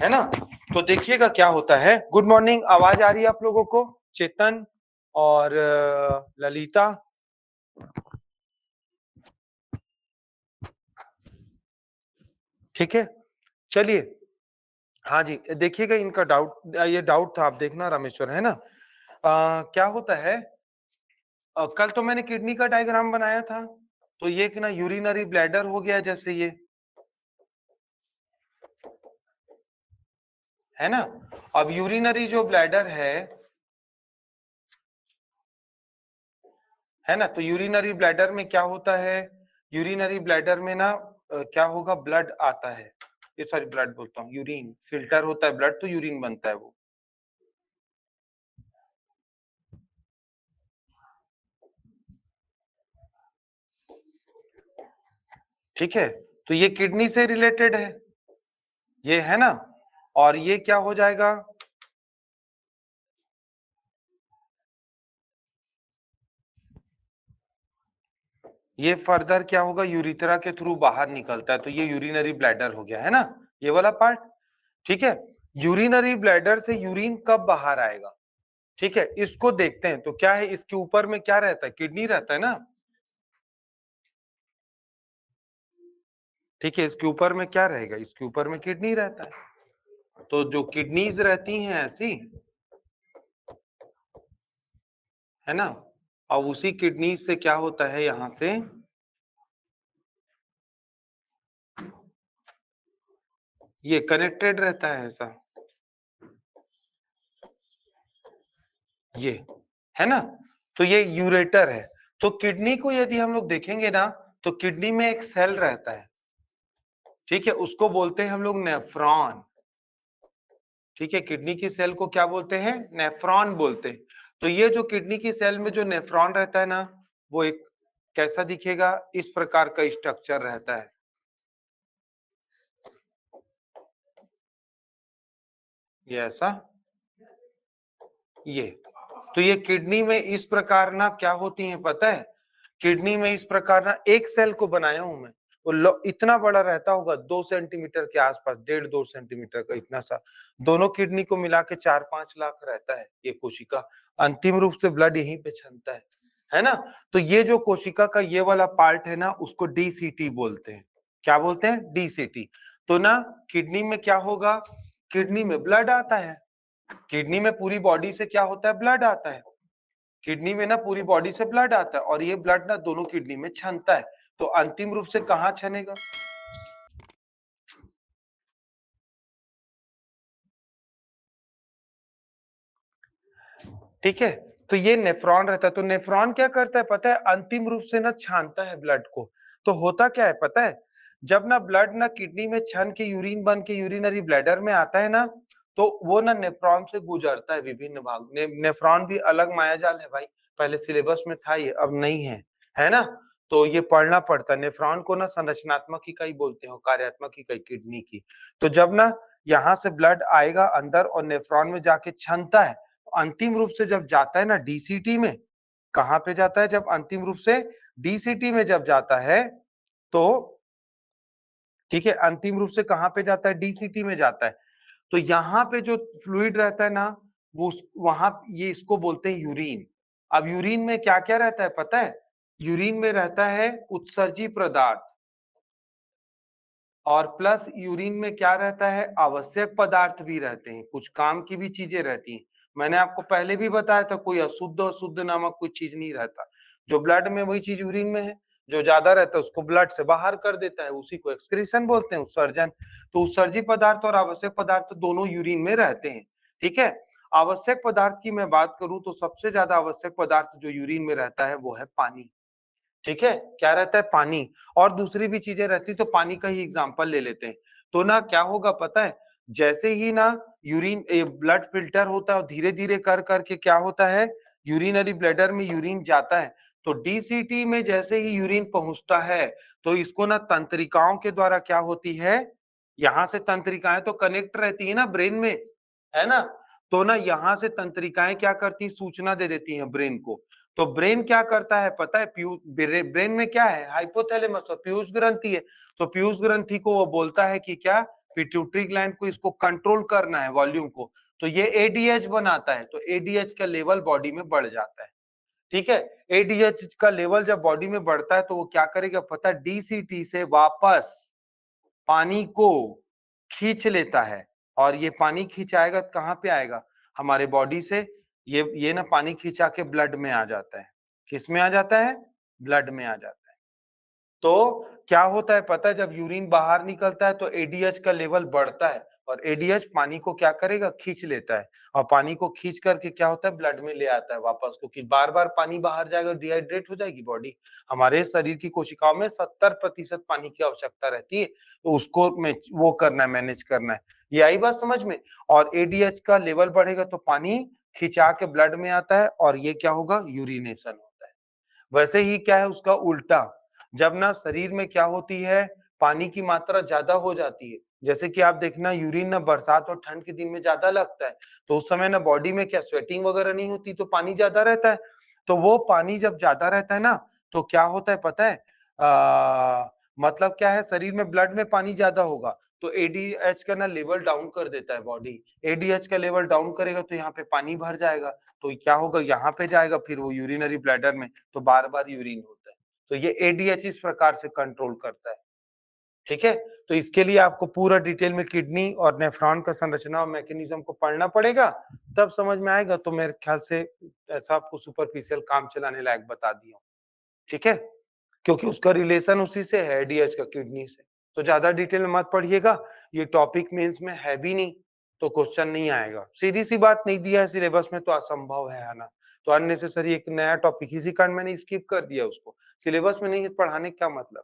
है ना। तो देखिएगा क्या होता है। गुड मॉर्निंग, आवाज आ रही है आप लोगों को? चेतन और ललिता, ठीक है, चलिए। हाँ जी, देखिएगा इनका डाउट, ये डाउट था, आप देखना रामेश्वर, है ना। क्या होता है, कल तो मैंने किडनी का डायग्राम बनाया था, तो ये कि ना यूरिनरी ब्लैडर हो गया जैसे ये, है ना। अब यूरिनरी जो ब्लैडर है ना, तो यूरिनरी ब्लैडर में क्या होता है, यूरिनरी ब्लैडर में ना क्या होगा, ब्लड आता है, ये सॉरी ब्लड बोलता हूँ, यूरिन फिल्टर होता है, ब्लड तो यूरिन बनता है वो, ठीक है। तो ये किडनी से रिलेटेड है, ये है ना। और ये क्या हो जाएगा, ये फर्दर क्या होगा, यूरिथ्रा के थ्रू बाहर निकलता है, तो ये यूरिनरी ब्लैडर हो गया, है ना, ये वाला पार्ट, ठीक है। यूरिनरी ब्लैडर से यूरिन कब बाहर आएगा, ठीक है, इसको देखते हैं। तो क्या है, इसके ऊपर में क्या रहता है, किडनी रहता है ना, ठीक है। इसके ऊपर में क्या रहेगा, इसके ऊपर में किडनी रहता है। तो जो किडनीज रहती हैं ऐसी, है ना, और उसी किडनी से क्या होता है, यहां से ये कनेक्टेड रहता है ऐसा, ये, है ना। तो ये यूरेटर है। तो किडनी को यदि हम लोग देखेंगे ना, तो किडनी में एक सेल रहता है, ठीक है, उसको बोलते हैं हम लोग नेफ्रॉन, ठीक है। किडनी की सेल को क्या बोलते हैं, नेफ्रॉन बोलते हैं। तो ये जो किडनी की सेल में जो नेफ्रॉन रहता है ना, वो एक कैसा दिखेगा, इस प्रकार का स्ट्रक्चर रहता है, ये ऐसा, ये। तो ये किडनी में इस प्रकार ना क्या होती है पता है, किडनी में इस प्रकार ना एक सेल को बनाया हूं मैं, वो इतना बड़ा रहता होगा, 2 सेंटीमीटर के आसपास, 1.5-2 सेंटीमीटर का, इतना सा। दोनों किडनी को मिला के 4-5 लाख रहता है ये कोशिका। अंतिम रूप से ब्लड यहीं पे छनता है ना। तो ये जो कोशिका का ये वाला पार्ट है ना, उसको डीसीटी बोलते हैं। क्या बोलते हैं, डीसीटी। तो ना किडनी में क्या होगा, किडनी में ब्लड आता है, किडनी में पूरी बॉडी से क्या होता है, ब्लड आता है, किडनी में ना पूरी बॉडी से ब्लड आता है, और ये ब्लड ना दोनों किडनी में छनता है। तो अंतिम रूप से कहाँ छनेगा, ठीक है। तो ये नेफ्रॉन रहता है। तो नेफ्रॉन क्या करता है पता है, अंतिम रूप से ना छानता है ब्लड को। तो होता क्या है पता है, जब ना ब्लड ना किडनी में छन के यूरिन बन के यूरिनरी ब्लैडर में आता है ना, तो वो ना नेफ्रॉन से गुजरता है विभिन्न भाग। नेफ्रॉन भी अलग मायाजाल है भाई, पहले सिलेबस में था ये, अब नहीं है ना। तो ये पढ़ना पड़ता है। नेफ्रॉन को ना संरचनात्मक इकाई बोलते हैं, कार्यात्मक इकाई किडनी की। तो जब ना यहाँ से ब्लड आएगा अंदर और नेफ्रॉन में जाके छनता है, अंतिम रूप से जब जाता है ना डीसीटी में, कहां पे जाता है, जब अंतिम रूप से डीसीटी में जब जाता है, तो ठीक है, अंतिम रूप से कहां पे जाता है, डीसीटी में जाता है। तो यहाँ पे जो फ्लूइड रहता है ना, वो वहां ये इसको बोलते हैं यूरिन। अब यूरिन में क्या क्या रहता है पता है, यूरिन में रहता है उत्सर्जी पदार्थ, और प्लस यूरिन में क्या रहता है, आवश्यक पदार्थ भी रहते हैं, कुछ काम की भी चीजें रहती हैं। मैंने आपको पहले भी बताया था, कोई अशुद्ध अशुद्ध नामक कोई चीज नहीं रहता, जो ब्लड में वही चीज यूरिन में है, जो ज्यादा रहता है उसको ब्लड से बाहर कर देता है, उसी को एक्सक्रीशन बोलते हैं, उत्सर्जन। तो उत्सर्जी पदार्थ और आवश्यक पदार्थ दोनों यूरिन में रहते हैं, ठीक है। आवश्यक पदार्थ की मैं बात करूं तो सबसे ज्यादा आवश्यक पदार्थ जो यूरिन में रहता है वो है पानी, ठीक है। क्या रहता है, पानी। और दूसरी भी चीजें रहती, तो पानी का ही एग्जांपल ले लेते हैं। तो ना क्या होगा पता है, जैसे ही ना यूरिन ब्लड फिल्टर होता है, धीरे धीरे कर करके क्या होता है, यूरिनरी ब्लैडर में यूरिन जाता है। तो डीसीटी में जैसे ही यूरिन पहुंचता है, तो इसको ना तंत्रिकाओं के द्वारा क्या होती है, यहां से तंत्रिकाएं तो कनेक्ट रहती है ना ब्रेन में, है ना। तो ना यहाँ से तंत्रिकाएं क्या करती, सूचना दे देती हैं ब्रेन को। तो ब्रेन क्या करता है पता है, ब्रेन में क्या है, हाइपोथैलेमस और पीयूष ग्रंथि है। तो पीयूष ग्रंथि को वो बोलता है कि क्या, पिट्यूटरी ग्लैंड को इसको कंट्रोल करना है वॉल्यूम को, तो ये एडीएच बनाता है, तो एडीएच का लेवल बॉडी में बढ़ जाता है। ठीक है, एडीएच का लेवल जब बॉडी में बढ़ता है तो वो क्या करेगा पता है, डीसीटी से वापस पानी को खींच लेता है, और ये पानी खिंचाएगा कहां पे आएगा, हमारे बॉडी से ये ना पानी खिंचा के ब्लड में आ जाता है। किस में आ जाता है, ब्लड में आ जाता है। तो क्या होता है पता है, जब यूरिन बाहर निकलता है तो एडीएच का लेवल बढ़ता है, और एडीएच पानी को क्या करेगा, खींच लेता है, और पानी को खींच करके क्या होता है, ब्लड में ले आता है वापस, क्योंकि बार बार पानी बाहर जाएगा, डिहाइड्रेट हो जाएगी बॉडी। हमारे शरीर की कोशिकाओं में 70% पानी की आवश्यकता रहती है, तो उसको में वो करना है, मैनेज करना है। ये आई बात समझ में। और एडीएच का लेवल बढ़ेगा तो पानी खिंचा के ब्लड में आता है, और ये क्या होगा, यूरिनेशन होता है। वैसे ही क्या है उसका उल्टा, जब ना शरीर में क्या होती है, पानी की मात्रा ज्यादा हो जाती है, जैसे कि आप देखना यूरिन ना बरसात और ठंड के दिन में ज्यादा लगता है, तो उस समय ना बॉडी में क्या स्वेटिंग वगैरह नहीं होती, तो पानी ज्यादा रहता है। तो वो पानी जब ज्यादा रहता है ना, तो क्या होता है पता है, मतलब क्या है, शरीर में ब्लड में पानी ज्यादा होगा तो एडीएच का ना लेवल डाउन कर देता है बॉडी। एडीएच का लेवल डाउन करेगा तो यहाँ पे पानी भर जाएगा, तो क्या होगा, यहाँ पे जाएगा फिर वो यूरिनरी ब्लैडर में, तो बार बार यूरिन होता है। तो ये एडीएच इस प्रकार से कंट्रोल करता है। ठीक है, तो इसके लिए आपको पूरा डिटेल में किडनी और नेफ्रॉन का संरचना और मैकेनिज्म को पढ़ना पड़ेगा, तब समझ में आएगा। तो मेरे ख्याल से ऐसा आपको सुपरफिशियल काम चलाने लायक बता दिया। ठीक है, क्योंकि उसका रिलेशन उसी से है, एडीएच का किडनी से। तो ज्यादा डिटेल में मत पढ़िएगा, ये टॉपिक मेंस में है भी नहीं, तो क्वेश्चन नहीं आएगा। सीधी सी बात, नहीं दिया है सिलेबस में तो असंभव है आना। तो अननेसेसरी एक नया टॉपिक, इसी कारण मैंने स्किप कर दिया उसको। सिलेबस में नहीं पढ़ाने का मतलब।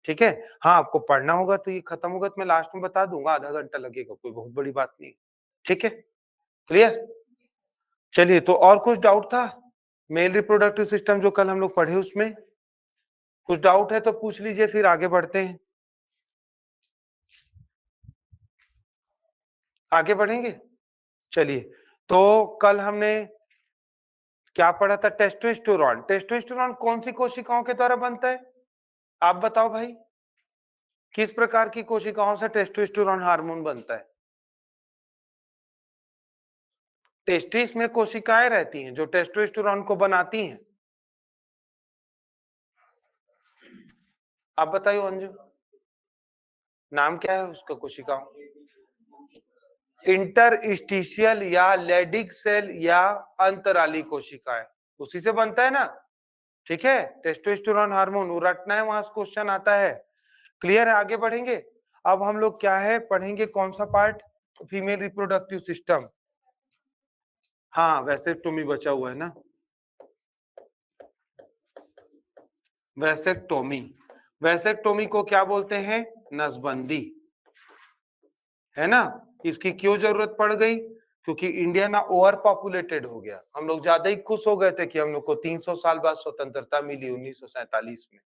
ठीक है, हाँ आपको पढ़ना होगा तो ये खत्म होगा तो मैं लास्ट में बता दूंगा, आधा घंटा लगेगा, कोई बहुत बड़ी बात नहीं। ठीक है, क्लियर। चलिए, तो और कुछ डाउट था मेल रिप्रोडक्टिव सिस्टम जो कल हम लोग पढ़े उसमें? कुछ डाउट है तो पूछ लीजिए, फिर आगे बढ़ते हैं। आगे बढ़ेंगे, चलिए। तो कल हमने क्या पढ़ा था, टेस्टोस्टेरोन। टेस्टोस्टेरोन कौन सी कोशिकाओं के द्वारा बनता है, आप बताओ भाई, किस प्रकार की कोशिकाओं से टेस्टोस्टेरोन हार्मोन बनता है? टेस्टिस में कोशिकाएं रहती हैं जो टेस्टोस्टेरोन को बनाती हैं। आप बताइए अंजू, नाम क्या है उसका कोशिकाओं? इंटरस्टिशियल या लेडिक सेल या अंतराली कोशिकाएं, उसी से बनता है ना। ठीक है, टेस्टोस्टेरोन हार्मोन, वो रटना है, वहां से क्वेश्चन आता है। क्लियर है, आगे बढ़ेंगे। अब हम लोग क्या है पढ़ेंगे, कौन सा पार्ट, फीमेल रिप्रोडक्टिव सिस्टम। हाँ, वैसेक्टोमी बचा हुआ है ना, वैसेक्टोमी। वैसेक्टोमी को क्या बोलते हैं, नसबंदी, है ना। इसकी क्यों जरूरत पड़ गई, क्योंकि इंडिया ना ओवर पॉपुलेटेड हो गया। हम लोग ज्यादा ही खुश हो गए थे कि हम लोग को 300 साल बाद स्वतंत्रता मिली 1947 में।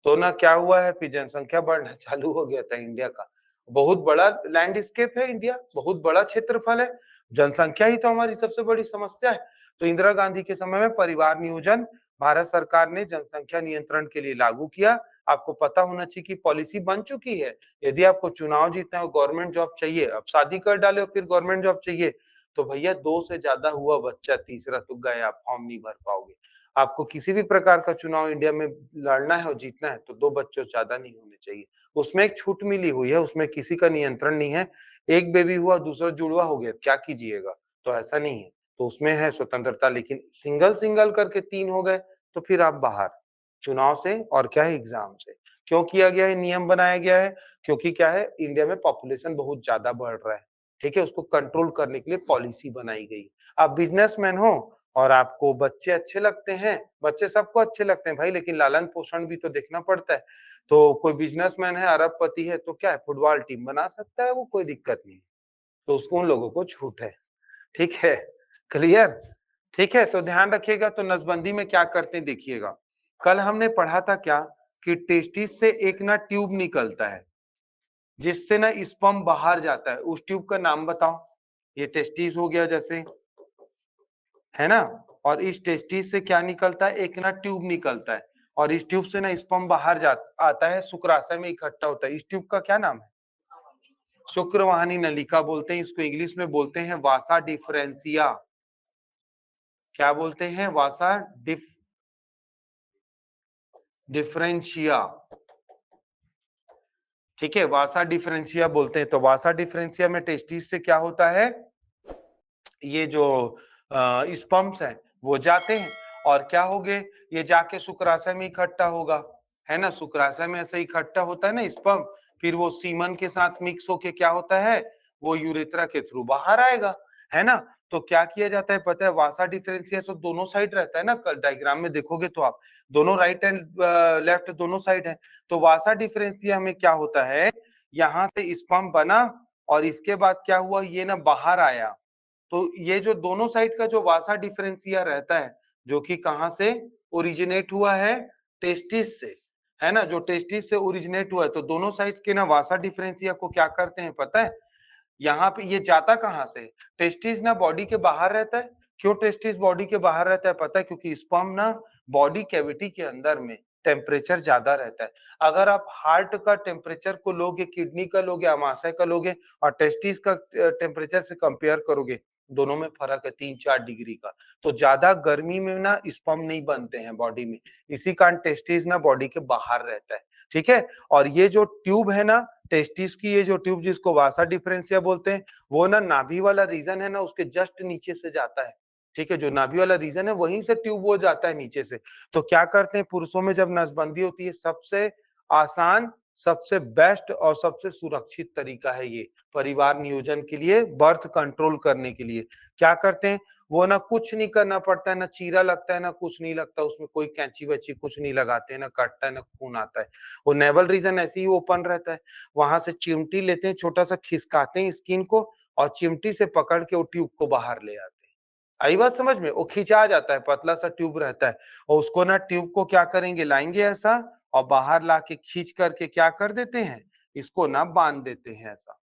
तो ना क्या हुआ है, फिर जनसंख्या बढ़ना चालू हो गया था इंडिया का। बहुत बड़ा लैंडस्केप है इंडिया, बहुत बड़ा क्षेत्रफल है, जनसंख्या ही तो हमारी सबसे बड़ी समस्या है। तो इंदिरा गांधी के समय में परिवार नियोजन भारत सरकार ने जनसंख्या नियंत्रण के लिए लागू किया। आपको पता होना चाहिए कि पॉलिसी बन चुकी है, यदि आपको चुनाव जीतना है, गवर्नमेंट जॉब चाहिए, अब शादी कर डाले और फिर गवर्नमेंट जॉब चाहिए, तो भैया 2 से ज्यादा हुआ बच्चा, तीसरा तो गए, आप फॉर्म नहीं भर पाओगे। आपको किसी भी प्रकार का चुनाव इंडिया में लड़ना है और जीतना है तो 2 बच्चों से ज्यादा नहीं होने चाहिए। उसमें एक छूट मिली हुई है, उसमें किसी का नियंत्रण नहीं है। एक बेबी हुआ, दूसरा जुड़वा हो गया, क्या कीजिएगा? तो ऐसा नहीं है, तो उसमें है स्वतंत्रता। लेकिन सिंगल सिंगल करके 3 हो गए तो फिर आप बाहर, चुनाव से और क्या है, एग्जाम से। क्यों किया गया है, नियम बनाया गया है? क्योंकि क्या है, इंडिया में पॉपुलेशन बहुत ज्यादा बढ़ रहा है। ठीक है, उसको कंट्रोल करने के लिए पॉलिसी बनाई गई। आप बिजनेसमैन हो और आपको बच्चे अच्छे लगते हैं, बच्चे सबको अच्छे लगते हैं भाई, लेकिन लालन पोषण भी तो देखना पड़ता है। तो कोई बिजनेसमैन है, अरबपति है, तो क्या है, फुटबॉल टीम बना सकता है वो, कोई दिक्कत नहीं। तो उसको, उन लोगों को छूट है। ठीक है, क्लियर। ठीक है, तो ध्यान रखिएगा। तो नसबंदी में क्या करते हैं देखिएगा, कल हमने पढ़ा था क्या, कि टेस्टिस से एक ना ट्यूब निकलता है, जिससे ना स्पर्म बाहर जाता है। उस ट्यूब का नाम बताओ। ये टेस्टिस हो गया जैसे, है ना। और इस टेस्टिस से क्या निकलता है, एक ना ट्यूब निकलता है, और इस ट्यूब से ना स्पर्म बाहर आता है, शुक्राशय में इकट्ठा होता है। इस ट्यूब का क्या नाम है? शुक्रवाहिनी नलिका बोलते हैं, इसको इंग्लिश में बोलते हैं वासा डिफरेंशिया। क्या बोलते हैं? वासा डिफरेंशिया। ठीक है, वासा डिफरेंशिया बोलते हैं। तो वासा डिफरेंशिया में टेस्टिस से क्या होता है, ये जो स्पर्म्स हैं वो जाते हैं और क्या होगे, ये जाके शुक्राशय में इकट्ठा होगा, है ना। शुक्राशय में ऐसे इकट्ठा होता है ना स्पर्म, फिर वो सीमन के साथ मिक्स होके क्या होता है, वो यूरेथ्रा के थ्रू बाहर आएगा, है ना। तो क्या किया जाता है पता है, वासा डिफरेंशिया तो दोनों साइड रहता है ना, डायग्राम में देखोगे तो आप दोनों राइट एंड लेफ्ट दोनों साइड है। तो वासा डिफरेंशिया में क्या होता है, यहाँ से स्पर्म बना और इसके बाद क्या हुआ, ये ना बाहर आया। तो ये जो दोनों साइड का जो वासा डिफरेंशिया रहता है, जो कि कहां से ओरिजिनेट हुआ है, टेस्टिस से, है ना। जो टेस्टिस से ओरिजिनेट हुआ है, तो दोनों साइड के ना वासा डिफरेंशिया को क्या करते हैं पता है, यहाँ पे ये जाता कहाँ से, टेस्टिस ना बॉडी के बाहर रहता है। क्यों टेस्टिस बॉडी के बाहर रहता है पता है, क्योंकि स्पर्म ना बॉडी कैविटी के अंदर में टेम्परेचर ज्यादा रहता है। अगर आप हार्ट का टेम्परेचर को लोगे, किडनी का लोगे, अमाशय का लोगे और टेस्टिस का टेम्परेचर से कंपेयर करोगे, दोनों में फर्क है 3-4 डिग्री का। तो ज्यादा गर्मी में ना स्पर्म नहीं बनते हैं बॉडी में, इसी कारण टेस्टिस ना बॉडी के बाहर रहता है। ठीक है, और ये जो ट्यूब है ना, टेस्टिस की ये जो ट्यूब जिसको वासा डिफरेंशिया बोलते हैं, वो ना नाभि वाला रीजन है ना, उसके जस्ट नीचे से जाता है। ठीक है, जो नाभि वाला रीजन है वहीं से ट्यूब वो जाता है नीचे से। तो क्या करते हैं, पुरुषों में जब नसबंदी होती है, सबसे आसान, सबसे बेस्ट और सबसे सुरक्षित तरीका है ये परिवार नियोजन के लिए, बर्थ कंट्रोल करने के लिए। क्या करते हैं, वो ना कुछ नहीं करना पड़ता है, ना चीरा लगता है, ना कुछ नहीं लगता, उसमें कोई कैंची वैची कुछ नहीं लगाते हैं, ना कटता है, ना खून आता है। वो नेवल रीजन ऐसे ही ओपन रहता है। वहां से चिमटी लेते हैं, छोटा सा खिसकाते हैं स्किन को और चिमटी से पकड़ के वो ट्यूब को बाहर ले आते हैं। आई बात समझ में? वो खिंचा जाता है, पतला सा ट्यूब रहता है और उसको ना ट्यूब को क्या करेंगे, लाएंगे ऐसा और बाहर लाके खींच करके क्या कर देते हैं, इसको ना बांध देते हैं ऐसा।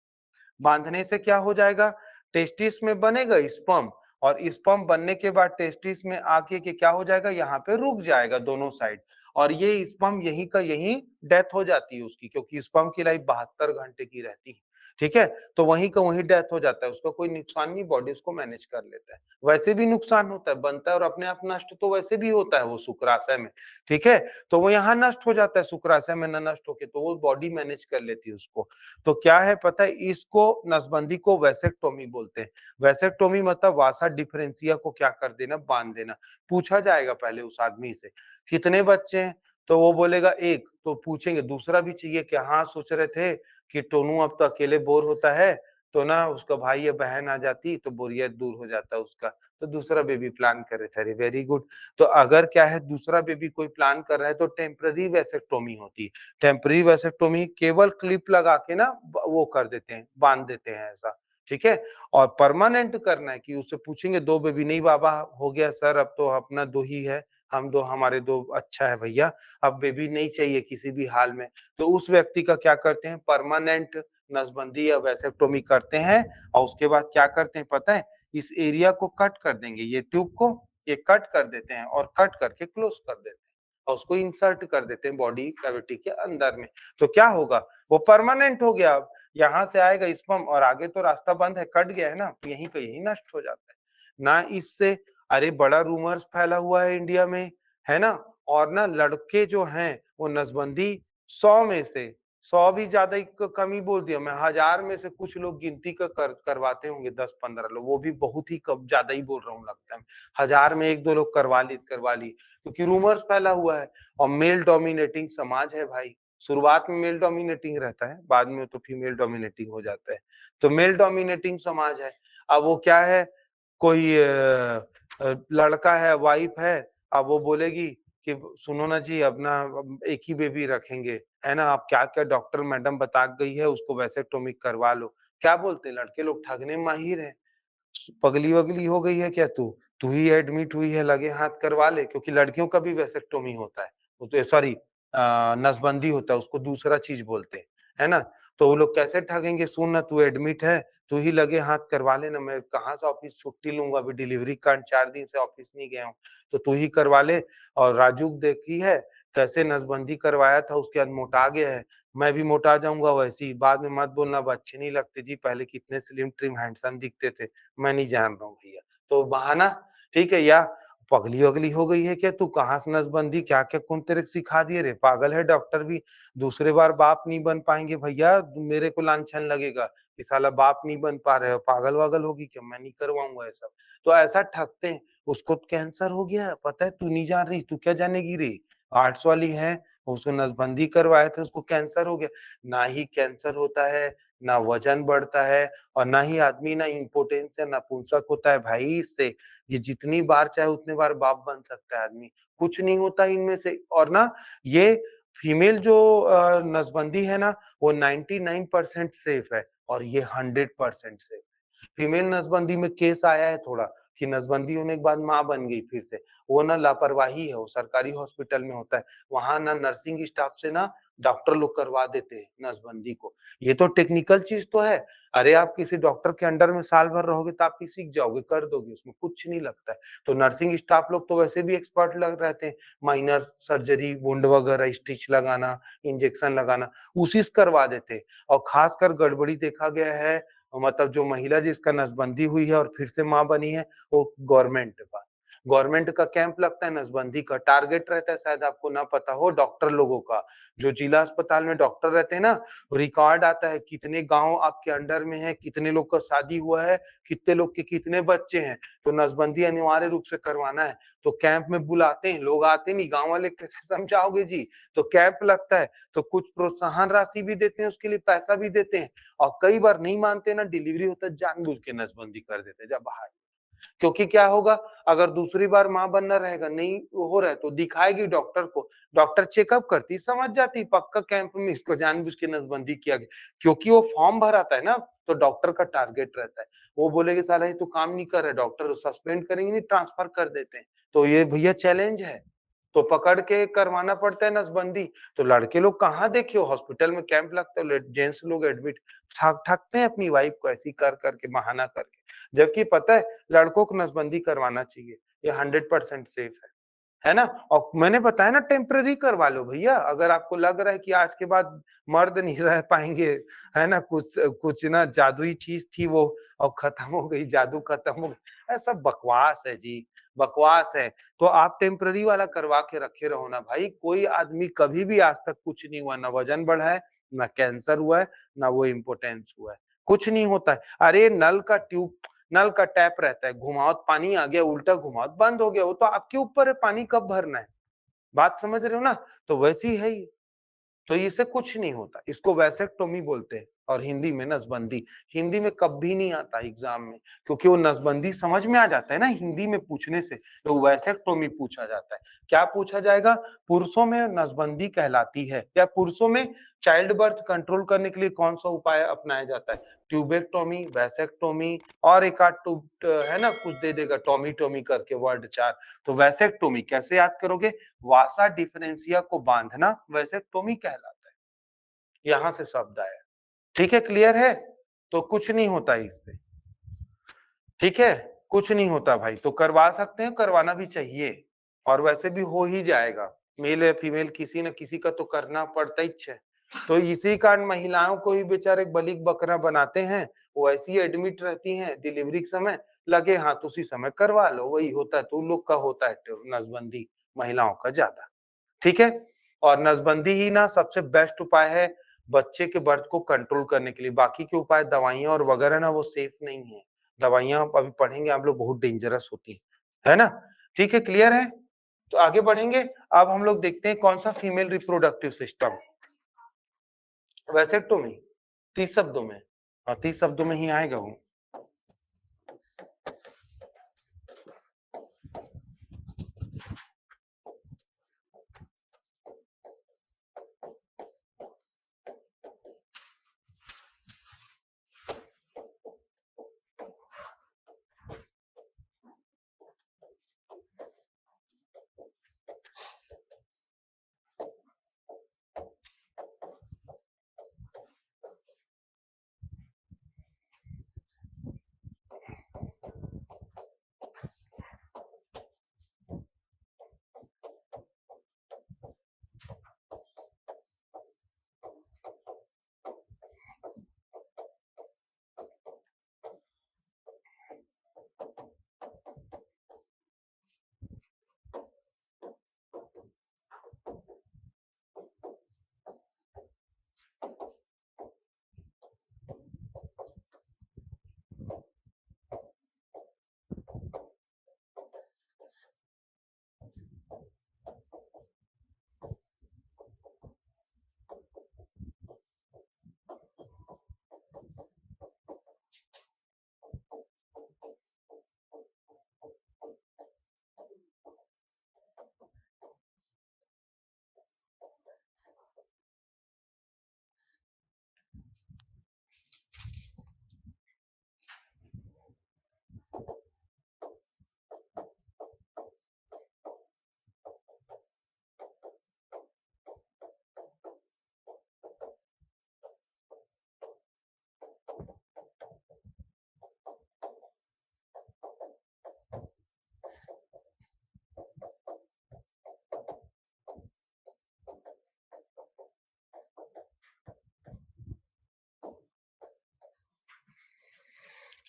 बांधने से क्या हो जाएगा, टेस्टिस में बनेगा स्पर्म और स्पर्म बनने के बाद टेस्टिस में आके के क्या हो जाएगा, यहाँ पे रुक जाएगा दोनों साइड और ये स्पर्म यहीं का यहीं डेथ हो जाती है उसकी, क्योंकि स्पर्म की लाइफ 72 घंटे की रहती है। ठीक है, तो वहीं का वहीं डेथ हो जाता है, उसका कोई नुकसान नहीं, बॉडी उसको मैनेज कर लेता है। वैसे भी नुकसान होता है, बनता है और अपने आप नष्ट तो वैसे भी होता है वो शुक्राशय में। ठीक है, तो वो यहाँ नष्ट हो जाता है, शुक्राशय में न नष्ट होके तो वो बॉडी मैनेज कर लेती है उसको। तो क्या है पता है, इसको नसबंदी को वैसेक्टोमी बोलते हैं। वैसेक्टोमी मतलब वासा डिफरेंशिया को क्या कर देना, बांध देना। पूछा जाएगा पहले उस आदमी से कितने बच्चे हैं, तो वो बोलेगा एक, तो पूछेंगे दूसरा भी चाहिए क्या, हाँ सोच रहे थे कि टोनू अब तो अकेले बोर होता है, तो ना उसका भाई या बहन आ जाती तो बोरियत दूर हो जाता उसका, तो दूसरा बेबी प्लान करे थे। अरे वेरी गुड। तो अगर क्या है, दूसरा बेबी कोई प्लान कर रहा है तो टेम्पररी वैसेक्टोमी होती है। टेम्पररी वैसेक्टोमी केवल क्लिप लगा के ना वो कर देते हैं, बांध देते हैं ऐसा। ठीक है, और परमानेंट करना है कि उससे पूछेंगे दो बेबी, नहीं बाबा हो गया सर, अब तो अपना दो ही है, हम दो, हमारे दो अच्छा है भैया, अब बेबी नहीं चाहिए किसी भी हाल में। तो उस व्यक्ति का क्या करते हैं, परमानेंट नसबंदी या वैसेक्टोमी करते हैं और उसके बाद क्या करते हैं पता है, इस एरिया को कट कर देंगे, ये ट्यूब को ये कट कर देते हैं और कट करके क्लोज कर देते हैं और उसको इंसर्ट कर देते हैं बॉडी कैविटी के अंदर में। तो क्या होगा, वो परमानेंट हो गया। अब यहाँ से आएगा स्पर्म और आगे तो रास्ता बंद है, कट गया है ना, यहीं का यहीं नष्ट हो जाता है ना इससे। अरे बड़ा रूमर्स फैला हुआ है इंडिया में, है ना। और ना लड़के जो हैं वो नसबंदी 100 में से 100 भी ज्यादा ही कम ही बोल दिया मैं, 1000 में से कुछ लोग गिनती का करवाते होंगे 10-15 लोग, वो भी बहुत ही कम, ज्यादा ही बोल रहा हूँ लगता है। 1000 में 1-2 लोग करवा ली, क्योंकि रूमर्स फैला हुआ है और मेल डोमिनेटिंग समाज है भाई। शुरुआत में मेल डोमिनेटिंग रहता है, बाद में तो फीमेल डोमिनेटिंग हो जाता है। तो मेल डोमिनेटिंग समाज है। अब वो क्या है, कोई लड़का है, वाइफ है, अब वो बोलेगी कि सुनो ना जी, अब ना अब एक ही बेबी रखेंगे, है ना, आप क्या-क्या डॉक्टर मैडम बता गई है उसको वैसेक्टोमी करवा लो। क्या बोलते हैं लड़के लोग, ठगने में माहिर हैं। पगली-वगली हो गई है क्या तू? तू ही एडमिट हुई है, लगे हाथ करवा ले, क्योंकि लड़कियों का भी वैसेक्टोमी होता है। वो तो सॉरी नसबंदी होता है, उसको दूसरा चीज़ बोलते हैं, है ना? तो वो लोग कैसे ठगेंगे, सुन ना तू एडमिट है, तू ही लगे हाथ करवा लेना, मैं कहाँ से ऑफिस छुट्टी लूँगा, अभी डिलीवरी कारण 4 दिन से ऑफिस नहीं गया हूँ, तो तू ही करवा ले। और राजू देखी है, कैसे नसबंदी करवाया था उसके बाद मोटा गया है, मैं भी मोटा जाऊँगा वैसे ही, बाद में मत बोलना अब अच्छे नहीं लगते जी, पहले कितने स्लिम ट्रिम हैंडसम दिखते थे, मैं नहीं जान रहा हूँ भैया। तो बहाना, ठीक है, या पगली-वगली हो गई है क्या तू? कहाँ से नसबंदी क्या-क्या कौन तेरे को सिखा दिए रे? पागल है डॉक्टर भी, दूसरे बार बाप नहीं बन पाएँगे भैया, मेरे को लांछन लगेगा कि साला बाप नहीं बन पा रहे हो, पागल-वागल होगी क्या? मैं नहीं करवाऊँगा ऐसा। तो ऐसा ठगते हैं, उसको तो कैंसर हो गया, पता है तू नहीं जान रही, तू क्या जानेगी रे? आर्ट्स वाली है, उसको नसबंदी करवाए थे, उसको कैंसर हो गया। ना ही कैंसर होता है, ना वज़न बढ़ता है और ना ही आदमी ना इम्पोटेंस या नपुंसक होता है भाई इससे। ये जितनी बार चाहे उतने बार बाप बन सकता है आदमी, कुछ नहीं होता इनमें से। और ना ये फीमेल जो नसबंदी है ना, वो 99% सेफ है और ये 100% सेफ है। फीमेल नसबंदी में केस आया है थोड़ा कि नसबंदी होने के बाद माँ बन गई फिर से। वो ना लापरवाही है, वो सरकारी हॉस्पिटल में होता है। वहाँ ना नर्सिंग स्टाफ से ना डॉक्टर लोग करवा देते हैं नसबंदी को। ये तो टेक्निकल चीज़ तो है। अरे आप किसी डॉक्टर के अंडर में साल भर रहोगे तो आप भी सीख जाओगे, कर दोगे, उसमें कुछ नहीं लगता है। तो नर्सिंग स्टाफ लोग तो वैसे भी एक्सपर्ट लग रहते हैं, माइनर सर्जरी, वुंड वगैरह, स्टिच लगाना, इंजेक्शन लगाना, उसी से करवा देते हैं। और खासकर गड़बड़ी देखा गया है, मतलब जो महिला जिसका नसबंदी हुई है और फिर से माँ बनी है, वो गवर्नमेंट का। गवर्नमेंट का कैंप लगता है नसबंदी का, टारगेट रहता है, शायद आपको ना पता हो, डॉक्टर लोगों का। जो जिला अस्पताल में डॉक्टर रहते हैं ना, रिकॉर्ड आता है कितने गाँव आपके अंडर में है, कितने लोग का शादी हुआ है, कितने लोग के कितने बच्चे हैं, तो नसबंदी अनिवार्य रूप से करवाना है। तो कैंप में बुलाते हैं, लोग आते नहीं, गाँव वाले कैसे समझाओगे जी? तो कैंप लगता है, तो कुछ प्रोत्साहन राशि भी देते हैं, उसके लिए पैसा भी देते हैं और कई बार नहीं मानते ना, डिलीवरी होता है, जानबूझ के नसबंदी कर देते हैं, जा बाहर। क्योंकि क्या होगा, अगर दूसरी बार माँ बनना रहेगा, नहीं हो रहा है तो दिखाएगी डॉक्टर को, डॉक्टर चेकअप करती, समझ जाती पक्का कैंप में इसको जानबूझ के नसबंदी किया गया। क्योंकि वो फॉर्म भराता है ना, तो डॉक्टर का टारगेट रहता है। वो बोलेंगे साला ये तो काम नहीं कर रहा है, डॉक्टर सस्पेंड करेंगे नहीं, ट्रांसफर कर देते हैं। तो ये भैया चैलेंज है। तो पकड़ के करवाना पड़ता है नसबंदी। तो लड़के लोग कहाँ देखे हो, हॉस्पिटल में कैंप लगता है, जेंट्स लोग एडमिट ठगते हैं अपनी वाइफ को ऐसे ही कर के, बहाना करके। जबकि पता है लड़कों को नसबंदी करवाना चाहिए, ये 100% सेफ है ना? और मैंने बताया ना टेम्परेरी करवा लो भैया, अगर आपको लग रहा है कि आज के बाद मर्द नहीं रह पाएँगे, है ना? कुछ कुछ ना जादुई चीज़ थी वो और खत्म हो गई, जादू खत्म हो गया, ऐसा बकवास है जी, बकवास है। तो आप टेम्परेरी वाला करवा के रखे रहो ना भाई, कोई आदमी कभी भी आज तक कुछ नहीं हुआ, ना वज़न बढ़ा है, ना कैंसर हुआ है, ना वो इम्पोटेंस हुआ है, कुछ नहीं होता है। अरे नल का टैप रहता है, घुमाओ तो पानी आ गया, उल्टा घुमाओ तो बंद हो गया, वो तो आपके ऊपर है पानी कब भरना है। बात समझ रहे हो ना? तो वैसी है ये। तो इससे कुछ नहीं होता, इसको वैसेक्टोमी बोलते हैं और हिंदी में नसबंदी। हिंदी में कभी नहीं आता एग्ज़ाम में, क्योंकि वो नसबंदी समझ में आ जाता है ना हिंदी में पूछने से, तो वैसेक्टोमी पूछा जाता है। क्या पूछा जाएगा? पुरुषों में नसबंदी कहलाती है या पुरुषों में चाइल्ड बर्थ कंट्रोल करने के लिए कौन-सा उपाय अपनाया जाता है? ट्यूबेक्टोमी, वैसेक्टोमी और एक आध है ना कुछ दे देगा टॉमी-टॉमी करके वर्ड 4। तो वैसेक्टोमी कैसे याद करोगे? वासा डिफरेंशिया को बाँधना वैसेक्टोमी कहलाता है। यहाँ से शब्द आया। ठीक है, क्लियर है? तो कुछ नहीं होता इससे। ठीक है? कुछ नहीं होता भाई, तो करवा सकते हैं, करवाना भी चाहिए और वैसे भी हो ही जाएगा। मेल या फीमेल किसी न किसी का तो करना पड़ता ही है। तो इसी कारण महिलाओं को ही बेचारे बलि बकरा बनाते हैं, वो ऐसी ही एडमिट रहती हैं डिलीवरी के समय, लगे हाथ उसी समय करवा लो, वही होता है। तो उन लोग का होता है नसबंदी, महिलाओं का ज़्यादा। ठीक है? और नसबंदी ही ना सबसे बेस्ट उपाय है बच्चे के बर्थ को कंट्रोल करने के लिए। बाकी के उपाय दवाइयाँ और वगैरह ना वो सेफ नहीं है। दवाइयाँ अभी पढ़ेंगे आप लोग बहुत डेंजरस होती हैं। है ना? ठीक है, क्लियर है? तो आगे बढ़ेंगे। अब हम लोग देखते हैं कौन-सा फीमेल रिप्रोडक्टिव सिस्टम वैसेक्टोमी 30 शब्दों में। 30 शब्दों में ही आएगा वो।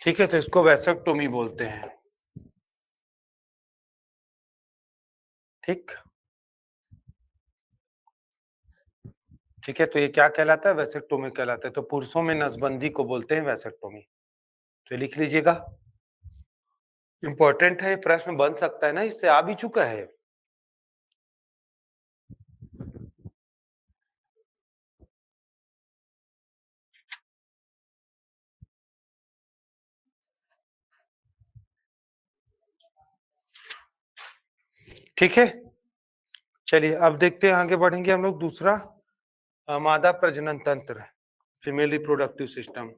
ठीक है, तो इसको वैसेक्टोमी बोलते हैं। ठीक ठीक है, तो ये क्या कहलाता है? वैसेक्टोमी कहलाता है। तो पुरुषों में नसबंदी को बोलते हैं वैसेक्टोमी। तो लिख लीजिएगा। इंपॉर्टेंट है, प्रश्न बन सकता है ना, इससे आ भी चुका है। ठीक है, चलिए अब देखते हैं, आगे बढ़ेंगे हम लोग। दूसरा मादा प्रजनन तंत्र, फीमेल रिप्रोडक्टिव सिस्टम।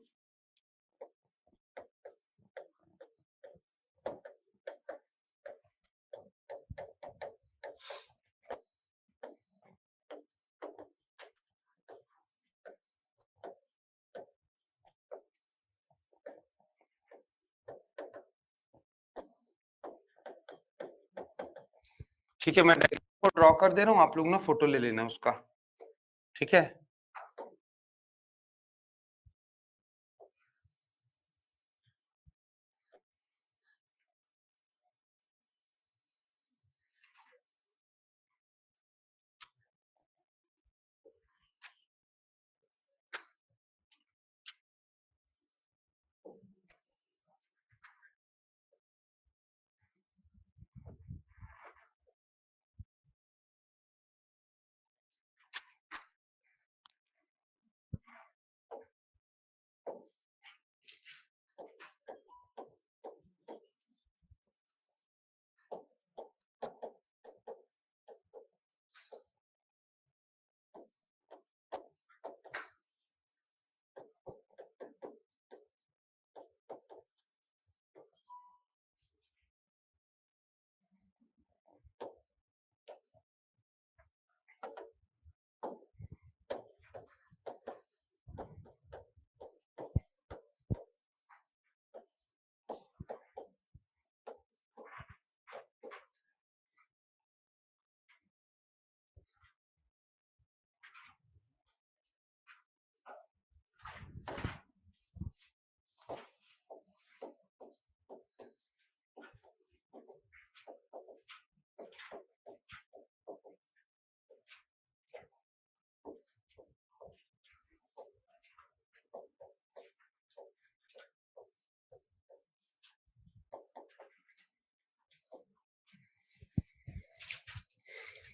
ठीक है, मैं डायग्राम को ड्रॉ कर दे रहा हूँ, आप लोग ना फोटो ले लेना उसका। ठीक है,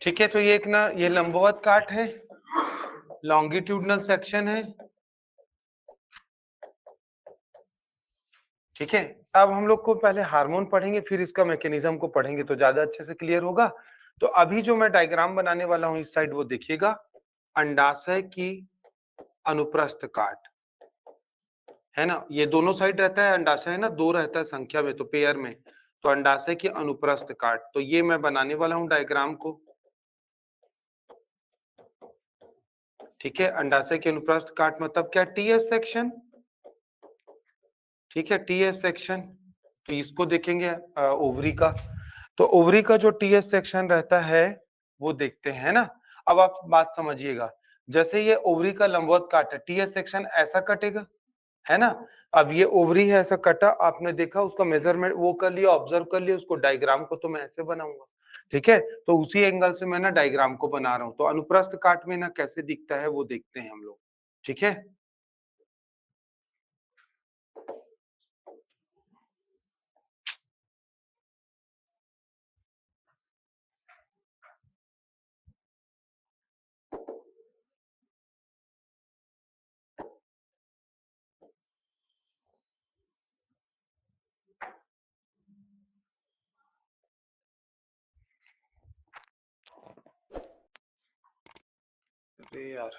ठीक है, तो ये एक ना, ये लंबवत काट है, लॉन्गिट्यूडनल सेक्शन है। ठीक है, अब हम लोग को पहले हार्मोन पढ़ेंगे, फिर इसका मैकेनिज्म को पढ़ेंगे तो ज्यादा अच्छे से क्लियर होगा। तो अभी जो मैं डायग्राम बनाने वाला हूं इस साइड, वो देखिएगा। अंडाशय की अनुप्रस्थ काट है ना, ये दोनों साइड रहता है अंडाशय, है ना, दो रहता है संख्या में, तो पेयर में। तो अंडाशय की अनुप्रस्थ काट, तो ये मैं बनाने वाला हूं डायग्राम को। ठीक है, अंडाशय की अनुप्रस्थ काट मतलब क्या? TS section. ठीक है, टीएस सेक्शन। तो इसको देखेंगे ओवरी का। तो ओवरी का जो टीएस सेक्शन रहता है वो देखते हैं ना। अब आप बात समझिएगा, जैसे ये ओवरी का लंबवत काट है, टीएस सेक्शन ऐसा कटेगा, है ना। अब ये ओवरी है, ऐसा कटा, आपने देखा, उसका मेजरमेंट वो कर लिया, ऑब्जर्व कर लिया उसको। डायग्राम को तो मैं ऐसे बनाऊंगा। ठीक है, तो उसी एंगल से मैं ना डायग्राम को बना रहा हूं। तो अनुप्रस्थ काट में ना कैसे दिखता है वो देखते हैं हम लोग। ठीक है, अरे यार,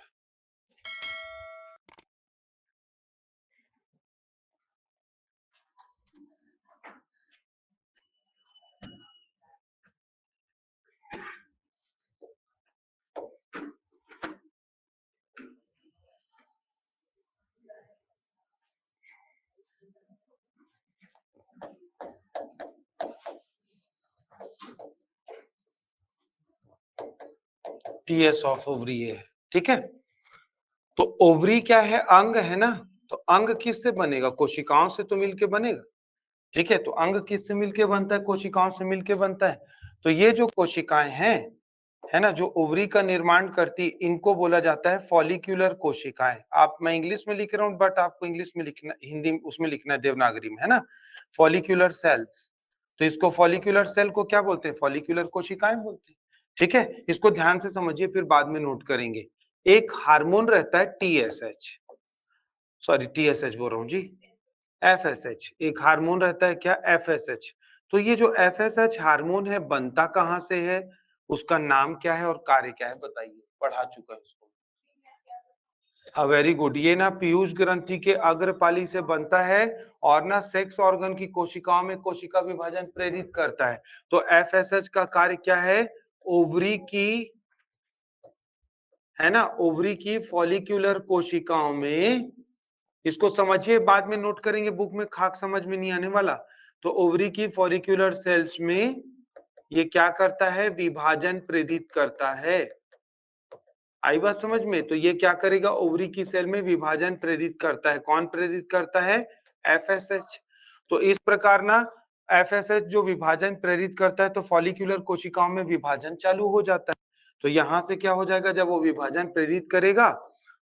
टीएस ऑफ ओवरी है। ठीक है, तो ओवरी क्या है? अंग है ना। तो अंग किससे बनेगा? कोशिकाओं से तो मिलके बनेगा। ठीक है, तो अंग किससे मिलके बनता है? कोशिकाओं से मिलके बनता है। तो ये जो कोशिकाएं हैं, है ना, जो ओवरी का निर्माण करती, इनको बोला जाता है फॉलिक्यूलर कोशिकाएं। आप, मैं इंग्लिश में लिख रहा हूँ बट आपको इंग्लिश में लिखना, हिंदी उसमें लिखना है देवनागरी में, है ना, फॉलिक्यूलर सेल्स। तो इसको फॉलिक्यूलर सेल को क्या बोलते हैं? फॉलिक्यूलर कोशिकाएं बोलते हैं। ठीक है, इसको ध्यान से समझिए, फिर बाद में नोट करेंगे। एक हार्मोन रहता है टीएसएच, सॉरी टीएसएच बोल रहा हूँ जी, एफएसएच। एक हार्मोन रहता है क्या? एफएसएच। तो ये जो एफएसएच हार्मोन है, बनता कहाँ से है, उसका नाम क्या है और कार्य क्या है, बताइए। पढ़ा चुका है उसको। हाँ, वेरी गुड। ये ना पीयूष ग्रंथि के अग्रपाली से बनता है और ना सेक्स ऑर्गन की कोशिकाओं में कोशिका विभाजन प्रेरित करता है। तो एफएसएच का कार्य क्या है? ओवरी की, है ना, ओवरी की फॉलिक्यूलर कोशिकाओं में, इसको समझिए, बाद में नोट करेंगे, बुक में खाक समझ में नहीं आने वाला। तो ओवरी की फॉलिक्यूलर सेल्स में ये क्या करता है? विभाजन प्रेरित करता है। आई बात समझ में? तो ये क्या करेगा? ओवरी की सेल में विभाजन प्रेरित करता है। कौन प्रेरित करता है? एफएसएच। तो इस प्रकार ना एफएसएच जो विभाजन प्रेरित करता है, तो फॉलिक्यूलर कोशिकाओं में विभाजन चालू हो जाता है। तो यहां से क्या हो जाएगा? जब वो विभाजन प्रेरित करेगा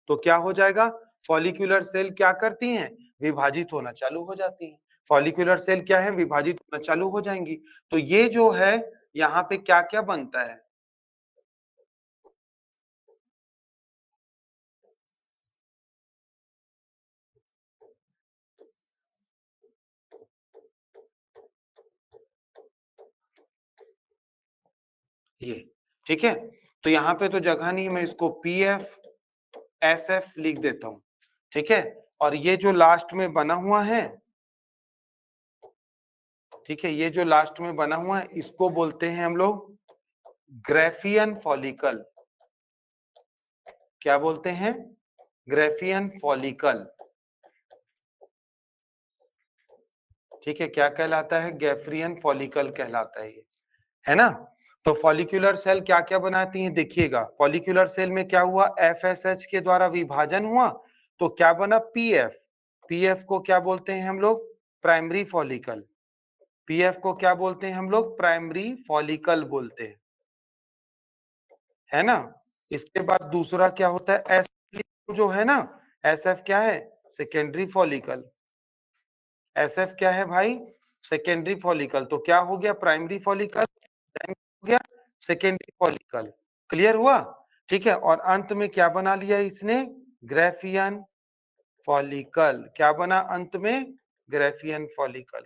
तो क्या हो जाएगा? फॉलिक्यूलर सेल क्या करती हैं? विभाजित होना चालू हो जाती हैं। फॉलिक्यूलर सेल क्या है? विभाजित होना चालू हो जाएंगी। तो ये जो है, यहाँ पे क्या क्या बनता है? ये, ठीक है। तो यहाँ पे तो जगह नहीं, मैं इसको पी एफ एस एफ लिख देता हूं। ठीक है, और ये जो लास्ट में बना हुआ है, ठीक है, ये जो लास्ट में बना हुआ है, इसको बोलते हैं हम लोग ग्रेफियन फॉलिकल। क्या बोलते हैं? Graafian follicle. ठीक है, क्या कहलाता है? गैफ्रियन फॉलिकल कहलाता है ये, है ना। तो फॉलिक्यूलर सेल क्या क्या बनाती हैं, देखिएगा। फॉलिक्यूलर सेल में क्या हुआ? एफएसएच के द्वारा विभाजन हुआ, तो क्या बना? पीएफ। पीएफ को क्या बोलते हैं हम लोग? Primary follicle. पीएफ को क्या बोलते हैं हम लोग? प्राइमरी फॉलिकल बोलते हैं, है ना। इसके बाद दूसरा क्या होता है? एसएफ जो है ना, एसएफ क्या है? Secondary follicle. एसएफ क्या है भाई? Secondary follicle. तो क्या हो गया? प्राइमरी फॉलिकल, देन हो गया सेकेंडरी फॉलिकल। क्लियर हुआ? ठीक है, और अंत में क्या बना लिया इसने? Graafian follicle. क्या बना अंत में? Graafian follicle.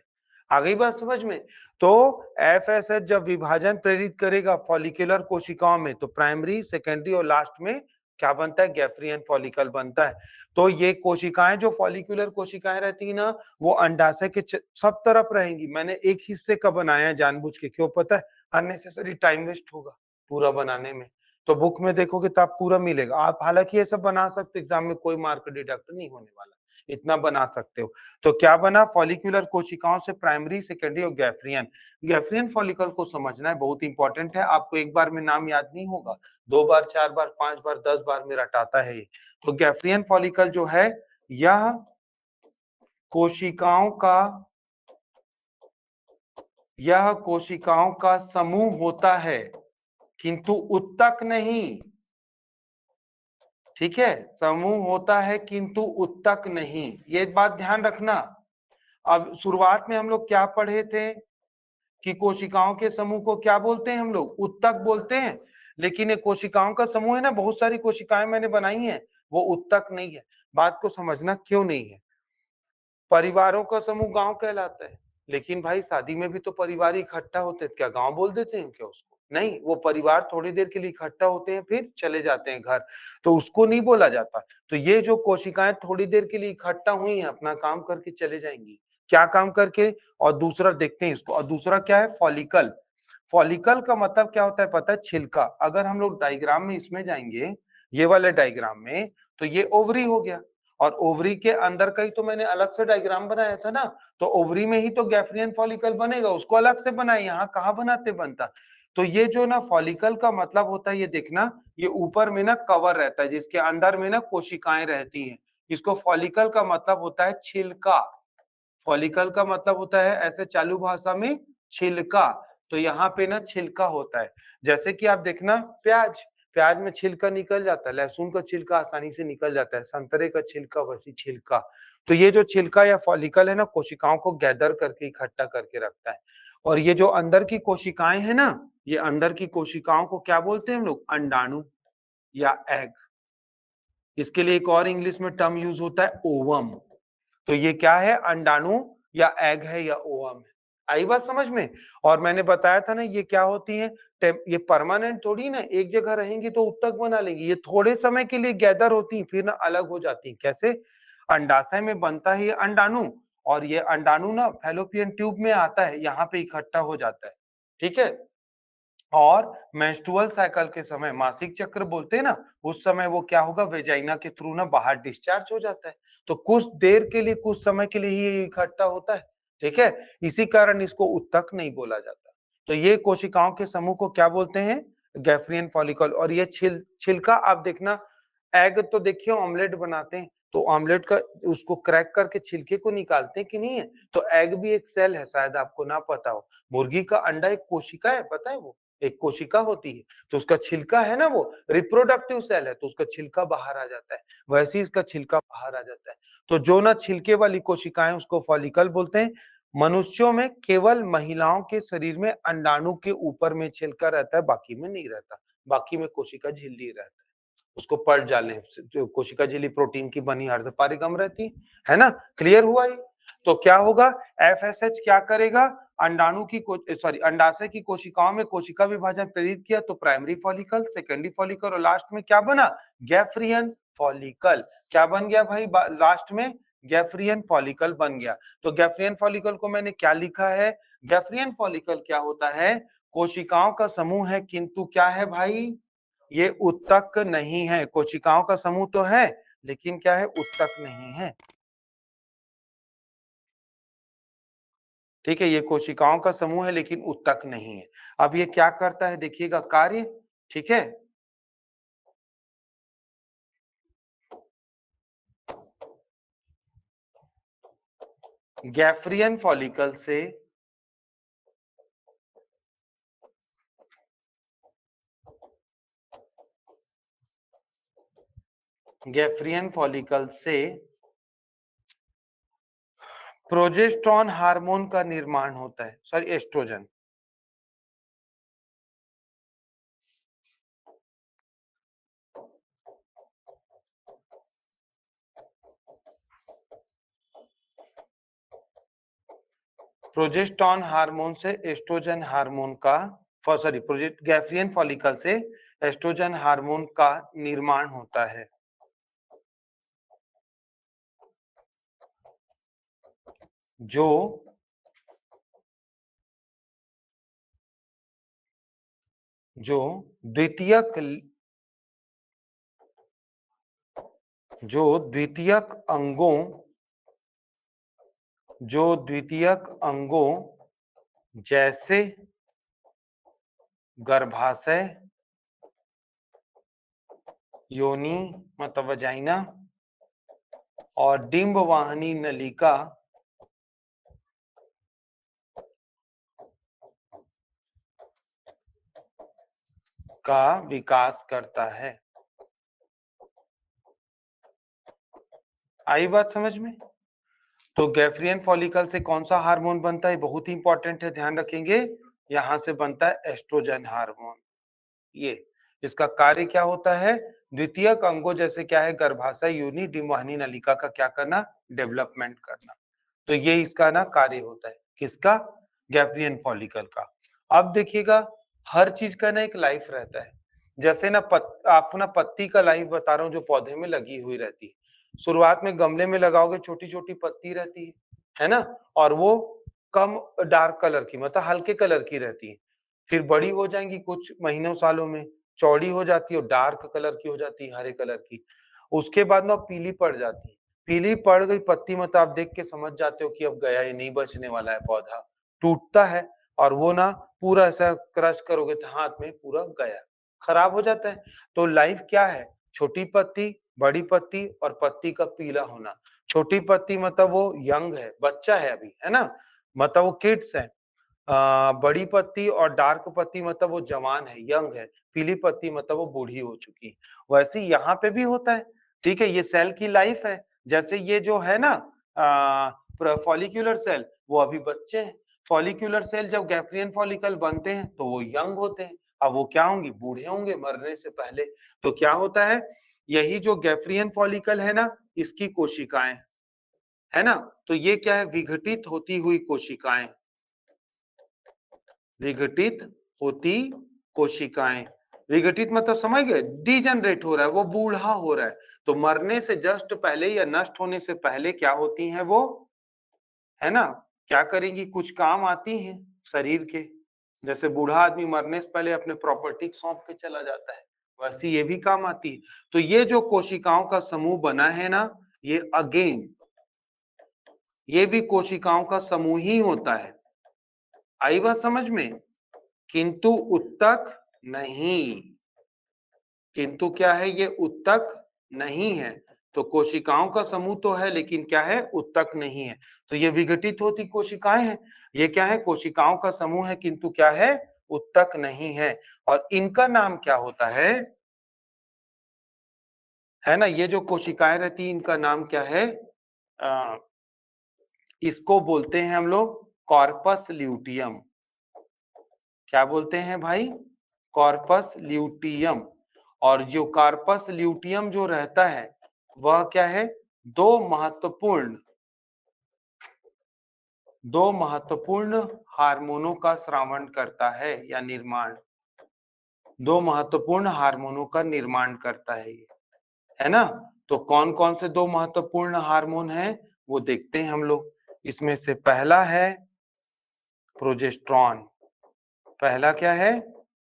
आ गई बात समझ में? तो एफएसएच जब विभाजन प्रेरित करेगा फॉलिकुलर कोशिकाओं में, तो प्राइमरी, सेकेंडरी और लास्ट में क्या बनता है? गैफ्रियन फॉलिकल बनता है। तो ये कोशिकाएं, जो फॉलिकुलर कोशिकाएं रहती है ना, वो अंडाशय के सब तरफ रहेंगी। मैंने एक हिस्से का बनाया है जानबूझ के, क्यों पता है? अननेसेसरी टाइम वेस्ट होगा पूरा बनाने में। तो बुक में देखोगे तो आप पूरा मिलेगा। आप हालांकि ये सब बना सकते हो, एग्जाम में कोई मार्क डिडक्ट नहीं होने वाला, इतना बना सकते हो। तो क्या बना? फॉलिक्यूलर कोशिकाओं से प्राइमरी, सेकेंडरी और गैफ्रियन। गैफ्रियन फॉलिकल को समझना है, बहुत इंपॉर्टेंट है। आपको एक बार में नाम याद नहीं होगा, 2 बार, 4 बार, 5 बार, 10 बार में रटाता है ये। तो गैफ्रियन फॉलिकल जो है, यह कोशिकाओं का यह कोशिकाओं का समूह होता है, किंतु उत्तक नहीं। ठीक है, समूह होता है किंतु उत्तक नहीं, ये बात ध्यान रखना। अब शुरुआत में हम लोग क्या पढ़े थे कि कोशिकाओं के समूह को क्या बोलते हैं हम लोग? उत्तक बोलते हैं। लेकिन ये कोशिकाओं का समूह है ना, बहुत सारी कोशिकाएं मैंने बनाई हैं, वो उत्तक नहीं है। बात को समझना क्यों नहीं है। परिवारों का समूह गांव कहलाता है, लेकिन भाई शादी में भी तो परिवार इकट्ठा होते हैं, क्या गांव बोल देते हैं क्या उसको? नहीं, वो परिवार थोड़ी देर के लिए इकट्ठा होते हैं, फिर चले जाते हैं घर, तो उसको नहीं बोला जाता। तो ये जो कोशिकाएं थोड़ी देर के लिए इकट्ठा हुई हैं, अपना काम करके चले जाएंगी। क्या काम करके? और दूसरा देखते हैं इसको, और दूसरा क्या है? फॉलिकल। फॉलिकल का मतलब क्या होता है पता है? छिलका। अगर हम लोग डायग्राम में इसमें जाएंगे, ये वाले डायग्राम में, तो ये ओवरी हो गया, और ओवरी के अंदर का ही तो मैंने अलग से डायग्राम बनाया था ना। तो ओवरी में ही तो गैफ्रियन फॉलिकल बनेगा, उसको अलग से बनाए, यहाँ कहाँ बनाते बनता। तो ये जो ना फॉलिकल का मतलब होता है, ये देखना, ये ऊपर में ना कवर रहता है, जिसके अंदर में ना कोशिकाएं रहती हैं। इसको फॉलिकल का मतलब होता है छिलका। फॉलिकल का मतलब होता है ऐसे चालू भाषा में छिलका। तो यहाँ पे ना छिलका होता है। जैसे कि आप देखना प्याज, प्याज में छिलका निकल जाता है, लहसुन का छिलका आसानी से निकल जाता है, संतरे का छिलका वैसी छिलका। तो ये जो छिलका या फॉलिकल है ना, कोशिकाओं को गैदर करके इकट्ठा करके रखता है। और ये जो अंदर की कोशिकाएं है ना, ये अंदर की कोशिकाओं को क्या बोलते हैं हम लोग? अंडाणु या एग। इसके लिए एक और इंग्लिश में टर्म यूज होता है ओवम। तो ये क्या है? अंडाणु या एग है या ओवम है। आई बात समझ में? और मैंने बताया था ना ये क्या होती है, ये परमानेंट थोड़ी ना एक जगह रहेंगी तो उत्तक बना लेंगी, ये थोड़े समय के लिए गैदर होती फिर ना अलग हो जाती। कैसे? अंडाशय में बनता है ये अंडाणु, और ये अंडाणु ना फैलोपियन ट्यूब में आता है, यहाँ पे इकट्ठा हो जाता है। ठीक है? और मेंस्ट्रुअल साइकिल के समय, मासिक चक्र बोलते हैं ना, उस समय वो क्या होगा, वेजाइना के थ्रू ना बाहर डिस्चार्ज हो जाता है। तो कुछ देर के लिए, कुछ समय के लिए ही ये इकट्ठा होता है। ठीक है? इसी कारण इसको उत्तक नहीं बोला जाता। तो ये कोशिकाओं के समूह को क्या बोलते हैं? गैफ्रियन फॉलिकल। और ये छिलका आप देखना, एग तो देखिए ऑमलेट बनाते हैं, तो ऑमलेट का उसको क्रैक करके छिलके को निकालते हैं कि नहीं है? तो एग भी एक सेल है, शायद आपको ना पता हो। मुर्गी का अंडा एक कोशिका है, पता है? वो एक कोशिका होती है, तो उसका छिलका है ना, वो रिप्रोडक्टिव सेल है, तो उसका छिलका बाहर आ जाता है। वैसे ही इसका छिलका बाहर आ जाता है। तो जो ना छिलके वाली कोशिकाएं उसको फॉलिकल बोलते हैं। मनुष्यों में केवल महिलाओं के शरीर में अंडाणु के ऊपर में छिलका रहता है, बाकी में नहीं रहता। बाकी में कोशिका झिल्ली रहता है। उसको पलट डालने से जो कोशिका झिल्ली प्रोटीन की बनी अर्धपारिगम रहती है ना? क्लियर हुआ ये? तो क्या होगा? एफएसएच क्या करेगा? अंडाणु की सॉरी अंडाशय की कोशिकाओं में कोशिका विभाजन प्रेरित किया, तो प्राइमरी फॉलिकल, सेकेंडरी फॉलिकल, और लास्ट में क्या बना? गैफ्रियन फॉलिकल। क्या बन गया भाई लास्ट में? गैफ्रियन फॉलिकल बन गया। तो गैफ्रियन फॉलिकल को मैंने क्या लिखा है? गैफ्रियन फॉलिकल क्या होता है? कोशिकाओं का समूह है, किंतु क्या है भाई? ये उत्तक नहीं है। कोशिकाओं का समूह तो है, लेकिन क्या है? उत्तक नहीं है। ठीक है? ये कोशिकाओं का समूह है लेकिन उत्तक नहीं है। अब ये क्या करता है देखिएगा कार्य। ठीक है? गैफ्रियन फॉलिकल से गैफ्रियन फॉलिकल से प्रोजेस्टेरॉन हार्मोन का निर्माण होता है, सॉरी एस्ट्रोजन। प्रोजेस्टेरॉन हार्मोन से एस्ट्रोजन हार्मोन का, सॉरी प्रोजेस्ट गैफ्रियन फॉलिकल से एस्ट्रोजन हार्मोन का निर्माण होता है, जो जो द्वितीयक जो द्वितीयक अंगों जो द्वितीयक अंगों जैसे गर्भाशय, योनि मतलब वजाइना, और डिंबवाहिनी नलिका का विकास करता है। आई बात समझ में? तो गैफ्रियन फॉलिकल से कौन सा हार्मोन बनता है? बहुत ही इंपॉर्टेंट है, ध्यान रखेंगे। यहां से बनता है एस्ट्रोजन हार्मोन। ये इसका कार्य क्या होता है? द्वितीयक अंगों जैसे क्या है? गर्भाशय, योनि, डिंबवाहिनी नलिका का क्या करना? डेवलपमेंट करना। तो ये इसका ना कार्य होता है। किसका? गैफ्रियन फॉलिकल का। अब देखिएगा, हर चीज का ना एक लाइफ रहता है। जैसे ना आपको ना पत्ती का लाइफ बता रहा हूँ, जो पौधे में लगी हुई रहती है। शुरुआत में गमले में लगाओगे, छोटी छोटी पत्ती रहती है ना? और वो कम डार्क कलर की, मतलब हल्के कलर की रहती है। फिर बड़ी हो जाएंगी कुछ महीनों सालों में, चौड़ी हो जाती है और डार्क कलर की हो जाती है, हरे कलर की। उसके बाद ना पीली पड़ जाती है। पीली पड़ गई पत्ती, मतलब आप देख के समझ जाते हो कि अब गया, ये नहीं बचने वाला है, पौधा टूटता है। और वो ना पूरा ऐसा क्रश करोगे तो हाथ में पूरा गया, खराब हो जाता है। तो लाइफ क्या है? छोटी पत्ती, बड़ी पत्ती और पत्ती का पीला होना। छोटी पत्ती मतलब वो यंग है, बच्चा है अभी, है ना? मतलब वो किड्स है। बड़ी पत्ती और डार्क पत्ती मतलब वो जवान है, यंग है। पीली पत्ती मतलब वो बूढ़ी हो चुकी है। वैसे ही यहाँ पे भी होता है, ठीक है? ये सेल की लाइफ है। जैसे ये जो है ना फॉलिक्यूलर सेल, वो अभी बच्चे हैं। फॉलिक्यूलर सेल जब गैप्रियन फॉलिकल बनते हैं तो वो यंग होते हैं। अब वो क्या होंगे? बूढ़े होंगे मरने से पहले। तो क्या होता है? यही जो गैप्रियन फॉलिकल है ना, इसकी कोशिकाएं, है ना? तो ये क्या है? विघटित होती हुई कोशिकाएं, विघटित होती कोशिकाएं। विघटित मतलब समझ गए? डिजनरेट हो रहा है, वो बूढ़ा हो रहा है। तो मरने से जस्ट पहले या नष्ट होने से पहले क्या होती हैं वो? है ना? क्या करेंगी? कुछ काम आती हैं शरीर के। जैसे बूढ़ा आदमी मरने से पहले अपने प्रॉपर्टी सौंप के चला जाता है, वैसे ये भी काम आती है। तो ये जो कोशिकाओं का समूह बना है ना, ये अगेन ये भी कोशिकाओं का समूह ही होता है। आई बात समझ में? किंतु उत्तक नहीं। किंतु क्या है? ये उत्तक नहीं है। तो कोशिकाओं का समूह तो है लेकिन क्या है? उत्तक नहीं है। तो ये विघटित होती कोशिकाएं हैं। ये क्या है? कोशिकाओं का समूह है किंतु क्या है? उत्तक नहीं है। और इनका नाम क्या होता है ना? ये जो कोशिकाएं रहती है इनका नाम क्या है? आ, इसको बोलते हैं हम लोग कॉर्पस ल्यूटियम। क्या बोलते हैं भाई? Corpus luteum. और जो कॉर्पस ल्यूटियम जो रहता है वह क्या है? दो महत्वपूर्ण दो महत्वपूर्ण हार्मोनों का श्रावण करता है या निर्माण। दो महत्वपूर्ण हार्मोनों का निर्माण करता है ये, है ना? तो कौन कौन से दो महत्वपूर्ण हार्मोन हैं वो देखते हैं हम लोग। इसमें से पहला है प्रोजेस्टेरॉन। पहला क्या है?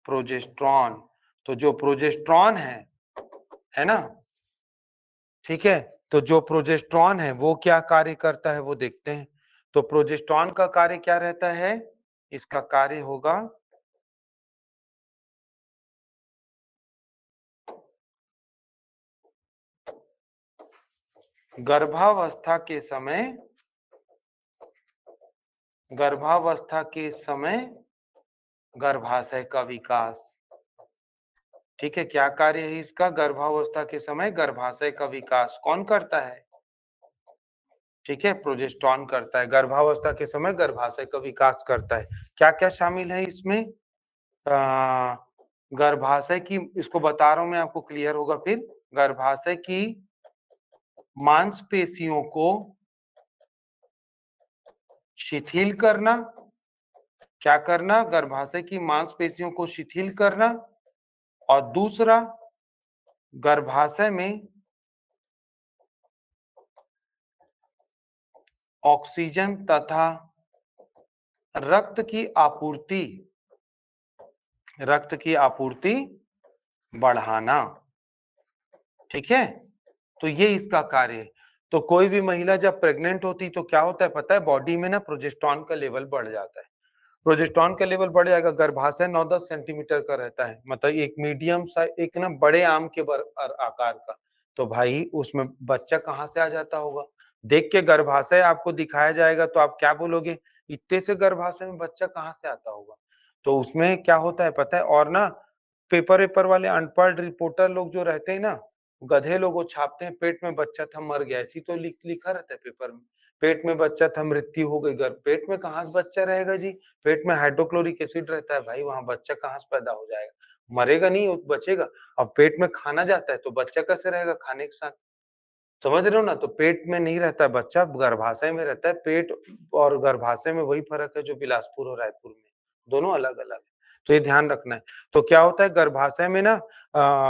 प्रोजेस्टेरॉन। तो जो प्रोजेस्टेरॉन है ना, ठीक है? तो जो प्रोजेस्टेरॉन है वो क्या कार्य करता है वो देखते हैं। तो प्रोजेस्टेरॉन का कार्य क्या रहता है? इसका कार्य होगा गर्भावस्था के समय गर्भावस्था के समय गर्भाशय का विकास। ठीक है? क्या कार्य है इसका? गर्भावस्था के समय गर्भाशय का विकास कौन करता है? ठीक है? प्रोजेस्टेरॉन करता है। गर्भावस्था के समय गर्भाशय का विकास करता है। क्या-क्या शामिल है इसमें? अ, गर्भाशय की, इसको बता रहा हूं मैं आपको, क्लियर होगा फिर। गर्भाशय की मांसपेशियों को शिथिल करना। क्या करना? गर्भाशय की मांसपेशियों को शिथिल करना। और दूसरा, गर्भाशय में ऑक्सीजन तथा रक्त की आपूर्ति रक्त की आपूर्ति बढ़ाना। ठीक है? तो ये इसका कार्य है। तो कोई भी महिला जब प्रेग्नेंट होती तो क्या होता है पता है? बॉडी में ना प्रोजेस्टेरॉन का लेवल बढ़ जाता है। प्रोजेस्टेरॉन का लेवल बढ़ जाएगा। गर्भाशय 9-10 सेंटीमीटर का रहता है, मतलब एक मीडियम साइज, एक ना बड़े आम के आकार का। तो भाई उसमें बच्चा कहाँ से आ जाता होगा? देख के गर्भाशय आपको दिखाया जाएगा तो आप क्या बोलोगे? इतने से गर्भाशय में बच्चा कहाँ से आता होगा? तो उसमें क्या होता है पता है? और ना पेपर वेपर वाले अनपढ़ रिपोर्टर लोग जो रहते हैं ना, गधे लोग, वो छापते हैं पेट में बच्चा था मर गया, ऐसी तो लिखा रहता है पेपर में। पेट में बच्चा था मृत्यु हो गई। पेट में कहाँ से बच्चा रहेगा जी? पेट में हाइड्रोक्लोरिक एसिड रहता है भाई, वहां बच्चा कहाँ से पैदा हो जाएगा? मरेगा नहीं, वो बचेगा। अब पेट में खाना जाता है तो बच्चा कैसे रहेगा खाने के साथ? समझ रहे हो ना? तो पेट में नहीं रहता है बच्चा, गर्भाशय में रहता है। पेट और गर्भाशय में वही फर्क है जो बिलासपुर और रायपुर में, दोनों अलग अलग है। तो ये ध्यान रखना है। तो क्या होता है गर्भाशय में ना,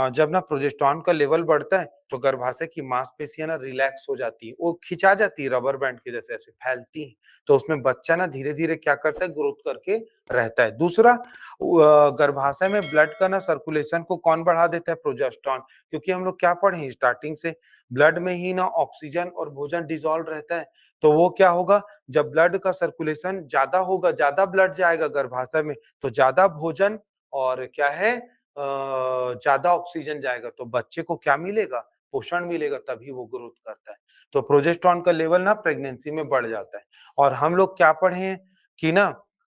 जब ना प्रोजेस्टेरॉन का लेवल बढ़ता है तो गर्भाशय की मांसपेशियां ना रिलैक्स हो जाती है, वो खिंचा जाती है रबर बैंड के जैसे, ऐसे फैलती है। तो उसमें बच्चा ना धीरे धीरे क्या करता है? ग्रोथ करके रहता है। दूसरा, गर्भाशय में ब्लड का ना सर्कुलेशन को कौन बढ़ा देता है? प्रोजेस्टेरॉन। क्योंकि हम लोग क्या पढ़े हैं स्टार्टिंग से, ब्लड में ही ना ऑक्सीजन और भोजन डिसॉल्व रहता है। तो वो क्या होगा? जब ब्लड का सर्कुलेशन ज्यादा होगा, ज्यादा ब्लड जाएगा गर्भाशय में, तो ज्यादा भोजन और क्या है, ज्यादा ऑक्सीजन जाएगा, तो बच्चे को क्या मिलेगा? पोषण मिलेगा तभी वो ग्रोथ करता है। तो प्रोजेस्टेरॉन का लेवल ना प्रेगनेंसी में बढ़ जाता है। और हम लोग क्या पढ़े हैं कि ना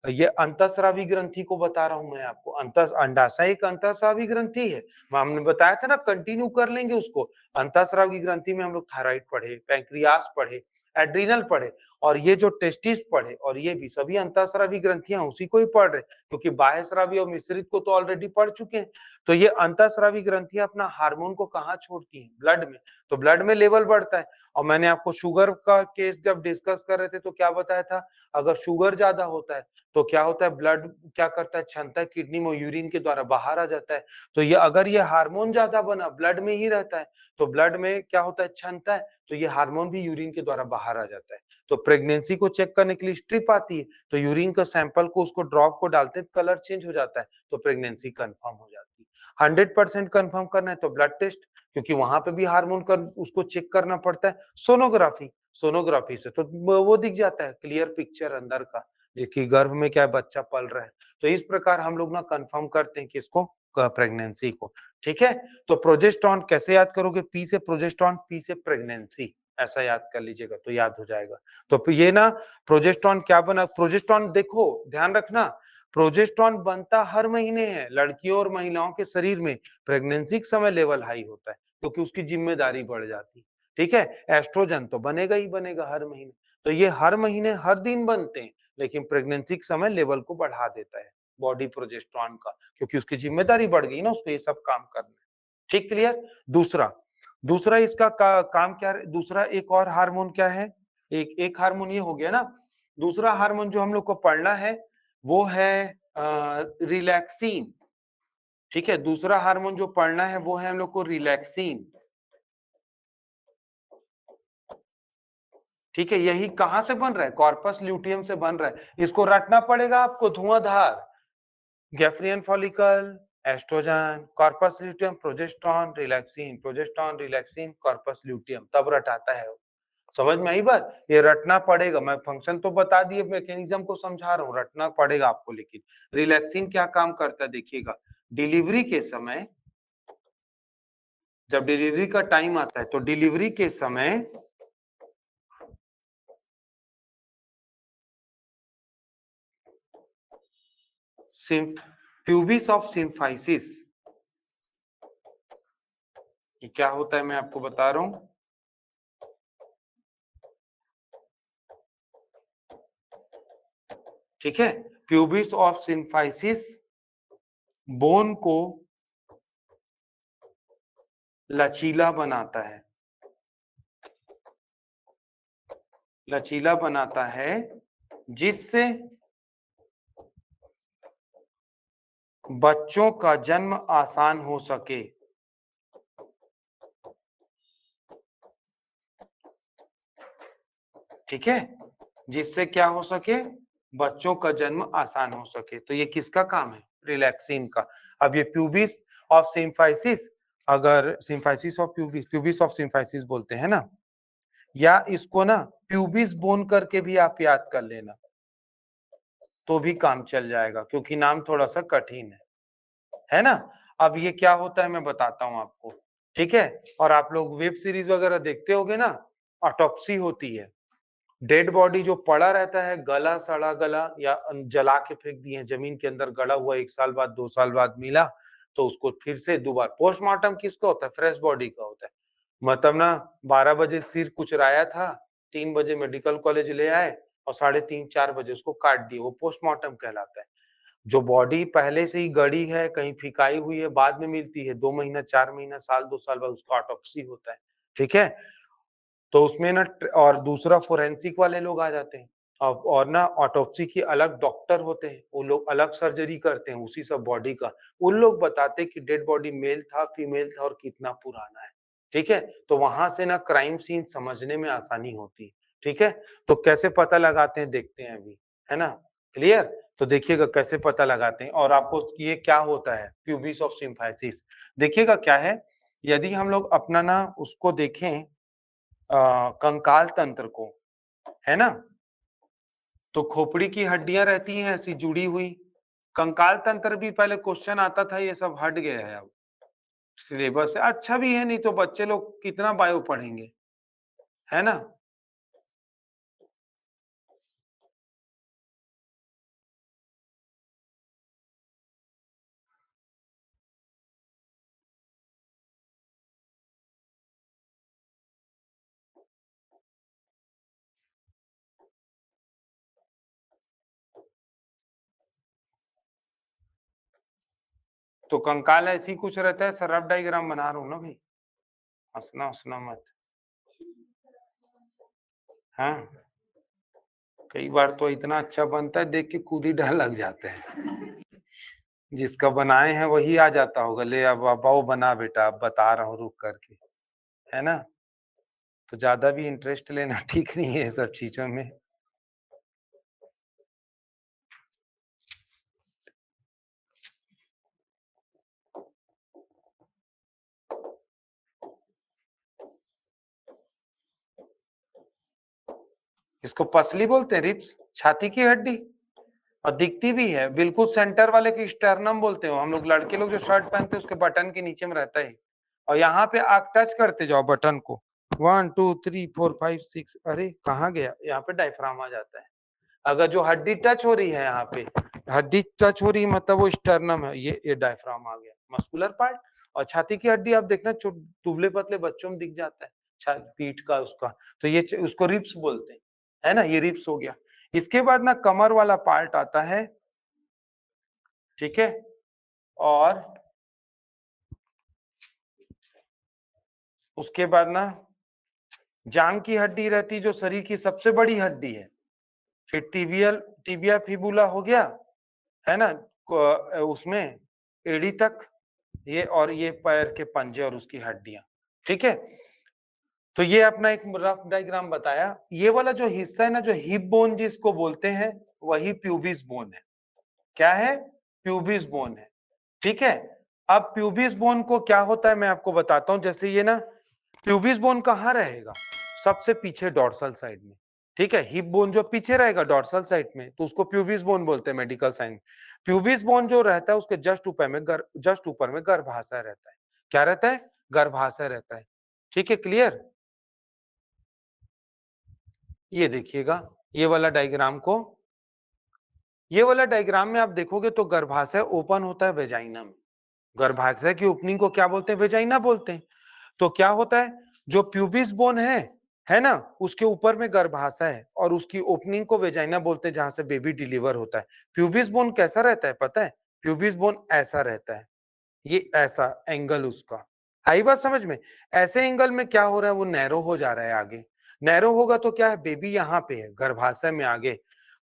ये अंतःस्रावी ग्रंथि को बता रहा हूँ मैं आपको। अंडाशय एक अंतःस्रावी ग्रंथि है। हमने बताया था ना, कंटिन्यू कर लेंगे उसको। अंतःस्रावी ग्रंथि में हम लोग थायराइड पढ़े, पैंक्रियास पढ़े, एड्रिनल पढ़े, और ये जो टेस्टिस पढ़े, और ये भी सभी अंतःस्रावी ग्रंथियां उसी को ही पढ़ रहे, क्योंकि बाह्यस्रावी और मिश्रित को तो ऑलरेडी पढ़ चुके हैं। तो ये अंतःस्रावी ग्रंथियां अपना हार्मोन को कहाँ छोड़ती हैं? ब्लड में। तो ब्लड में लेवल बढ़ता है। और मैंने आपको शुगर का केस जब डिस्कस कर रहे थे तो क्या बताया था, अगर शुगर ज्यादा होता है तो क्या होता है, ब्लड क्या करता है, क्षमता है किडनी में यूरिन के द्वारा बाहर आ जाता है। तो ये अगर ये हार्मोन ज्यादा बना, ब्लड में ही रहता है, तो ब्लड में क्या होता है, क्षमता है, तो ये हार्मोन भी यूरिन के द्वारा बाहर आ जाता है। तो प्रेगनेंसी को चेक करने के लिए स्ट्रिप आती है, तो यूरिन का सैंपल को उसको ड्रॉप को डालते हैं, कलर चेंज हो जाता है, तो प्रेगनेंसी कंफर्म हो जाती है। 100% कंफर्म करना है तो ब्लड टेस्ट, क्योंकि वहां पे भी हार्मोन का उसको चेक करना पड़ता है। सोनोग्राफी, सोनोग्राफी से तो वो दिख जाता है क्लियर पिक्चर अंदर का, कि गर्भ में क्या बच्चा पल रहा है। तो इस प्रकार हम लोग ना कंफर्म करते हैं किसको, प्रेगनेंसी को। ठीक है। तो प्रोजेस्टेरॉन कैसे याद करोगे, पी से प्रोजेस्टेरॉन, पी से प्रेगनेंसी, ऐसा याद कर लीजिएगा तो याद हो जाएगा। तो ये ना प्रोजेस्टेरॉन क्या बना, प्रोजेस्टेरॉन देखो ध्यान रखना, प्रोजेस्टेरॉन बनता हर महीने है लड़कियों और महिलाओं के शरीर में। प्रेगनेंसी के समय लेवल हाई होता है क्योंकि उसकी जिम्मेदारी बढ़ जाती है। ठीक है। एस्ट्रोजन तो बनेगा ही बनेगा हर महीने, तो ये हर महीने हर दिन बनते हैं, लेकिन प्रेगनेंसी के समय लेवल को बढ़ा देता है बॉडी प्रोजेस्टेरॉन का, क्योंकि उसकी जिम्मेदारी बढ़ गई ना उसको ये सब काम करना। ठीक, क्लियर। दूसरा, दूसरा इसका काम क्या है, दूसरा एक और हार्मोन क्या है, एक एक हार्मोन ये हो गया ना। दूसरा हार्मोन जो हम लोग को पढ़ना है वो है रिलैक्सिन। ठीक है। दूसरा हार्मोन जो पढ़ना है वो है हम लोग को रिलैक्सिन। ठीक है। यही कहां से बन रहा है, कॉर्पस ल्यूटियम से बन रहा है। इसको रटना पड़ेगा आपको, धुआंधार। Graafian follicle, estrogen, corpus luteum, progesterone, relaxin, progesterone, relaxin, corpus luteum, तब रटाता है वो। समझ में आई बात, ये रटना पड़ेगा। मैं फंक्शन तो बता दिए, मैकेनिज्म को समझा रहा हूँ, रटना पड़ेगा आपको। लेकिन रिलैक्सिन क्या काम करता है देखिएगा, डिलीवरी के समय, जब डिलीवरी का टाइम आता है तो डिलीवरी के समय प्यूबिस ऑफ सिम्फाइसिस, क्या होता है मैं आपको बता रहा हूं। ठीक है। प्यूबिस ऑफ सिम्फाइसिस बोन को लचीला बनाता है, लचीला बनाता है, जिससे बच्चों का जन्म आसान हो सके। ठीक है। जिससे क्या हो सके, बच्चों का जन्म आसान हो सके। तो ये किसका काम है, रिलैक्सिन का। अब ये प्यूबिस ऑफ सिम्फाइसिस, अगर symphysis of pubis, pubis of symphysis बोलते हैं ना, या इसको ना प्यूबिस बोन करके भी आप याद कर लेना तो भी काम चल जाएगा, क्योंकि नाम थोड़ा सा कठिन है ना। अब ये क्या होता है मैं बताता हूं आपको। ठीक है। और आप लोग वेब सीरीज वगैरह देखते होगे ना, ऑटोप्सी होती है, डेड बॉडी जो पड़ा रहता है, गला सड़ा गला या जला के फेंक दिए जमीन के अंदर, गड़ा हुआ 1 साल बाद 2 साल बाद मिला, तो उसको फिर से दोबारा पोस्टमार्टम किसका होता है, फ्रेश बॉडी का होता है। मतलब ना 12 बजे सिर कुचराया था, 3 बजे मेडिकल कॉलेज ले आए और 3:30-4 बजे उसको काट दिए, वो पोस्टमार्टम कहलाता है। जो बॉडी पहले से ही गड़ी है, कहीं फिकाई हुई है, बाद में मिलती है, 2 महीना, 4 महीना, साल, 2 साल बाद उसका ऑटोप्सी होता है। ठीक है। तो उसमें ना और दूसरा फोरेंसिक वाले लोग आ जाते हैं। अब और ना ऑटोप्सी के अलग डॉक्टर होते हैं, वो लोग अलग सर्जरी करते हैं उसी सब बॉडी का। उन लोग बताते हैं कि डेड बॉडी मेल था, फीमेल था और कितना पुराना है। ठीक है। तो वहां से ना क्राइम सीन समझने में आसानी होती है। ठीक है। तो कैसे पता लगाते हैं देखते हैं अभी, है ना, क्लियर। तो देखिएगा कैसे पता लगाते हैं। और आपको ये क्या होता है, प्यूबिस ऑफ सिम्फाइसिस, देखिएगा क्या है। यदि हम लोग अपना ना उसको देखें, कंकाल तंत्र को, है ना, तो खोपड़ी की हड्डियां रहती हैं ऐसी जुड़ी हुई। कंकाल तंत्र भी पहले क्वेश्चन आता था, ये सब हट गया है अब। सिलेबस है, अच्छा भी है, नहीं तो बच्चे लोग कितना बायो पढ़ेंगे, है ना? तो कंकाल ऐसे ही कुछ रहता है, सर रफ डायग्राम बना रहा हूँ ना भाई, हँसना-वसना मत। हाँ, कई बार तो इतना अच्छा बनता है देख के खुद ही डर लग जाते हैं। जिसका बनाए हैं वही आ जाता होगा, ले अब आओ बना बेटा, अब बता रहा हूँ रुक करके, है ना? तो ज़्यादा भी इंटरेस्ट लेना ठीक नहीं है ये सब चीज़ों में। इसको पसली बोलते हैं, रिब्स, छाती की हड्डी। और दिखती भी है, बिल्कुल सेंटर वाले की स्टर्नम बोलते हो हम लोग, लड़के लोग जो शर्ट पहनते हैं उसके बटन के नीचे में रहता है। और यहाँ पे आप टच करते जाओ बटन को, 1 2 3 4 5 6, अरे कहाँ गया? यहाँ पे डायफ्राम आ जाता है। अगर जो हड्डी टच हो रही है यहाँ पे, हड्डी टच हो रही है मतलब वो स्टर्नम है, ये डायफ्राम आ गया, मस्कुलर पार्ट। और छाती की हड्डी आप देखना दुबले पतले बच्चों में दिख जाता है, पीठ का उसका, तो ये उसको रिब्स बोलते हैं, है ना? ये रिब्स हो गया। इसके बाद ना कमर वाला पार्ट आता है, ठीक है? और उसके बाद ना जांग की हड्डी रहती है जो शरीर की सबसे बड़ी हड्डी है। फिर टिबिया फिबुला हो गया, है ना? उसमें एड़ी तक, ये और ये पैर के पंजे और उसकी हड्डियां, ठीक है? तो ये अपना एक रफ डायग्राम बताया। ये वाला जो हिस्सा है ना, जो हिप बोन जिसको बोलते हैं, वही प्यूबिस बोन है। क्या है? प्यूबिस बोन है, ठीक है? अब प्यूबिस बोन को क्या होता है मैं आपको बताता हूं। जैसे ये ना, प्यूबिस बोन कहाँ रहेगा? सबसे पीछे डॉर्सल साइड में, ठीक है? हिप बोन जो पीछे रहेगा डॉर्सल साइड में, तो उसको प्यूबिस बोन बोलते हैं मेडिकल साइन। प्यूबिस बोन जो रहता है उसके जस्ट ऊपर में गर्भाशय रहता है। क्या रहता है? गर्भाशय रहता है, ठीक है? क्लियर? ये देखिएगा, ये वाला डायग्राम को, ये वाला डायग्राम में आप देखोगे तो गर्भाशय ओपन होता है वेजाइना में। गर्भाशय की ओपनिंग को क्या बोलते हैं? वेजाइना बोलते हैं। तो क्या होता है, जो प्यूबिस बोन है ना, उसके ऊपर में गर्भाशय है और उसकी ओपनिंग को वेजाइना बोलते हैं, जहां से बेबी डिलीवर होता है। प्यूबिस बोन कैसा रहता है पता है? प्यूबिस बोन ऐसा रहता है, ये ऐसा एंगल उसका। आई बात समझ में? ऐसे एंगल में क्या हो रहा है, वो नैरो हो जा रहा है आगे। नैरो होगा तो क्या है, बेबी यहाँ पे है गर्भाशय में आगे।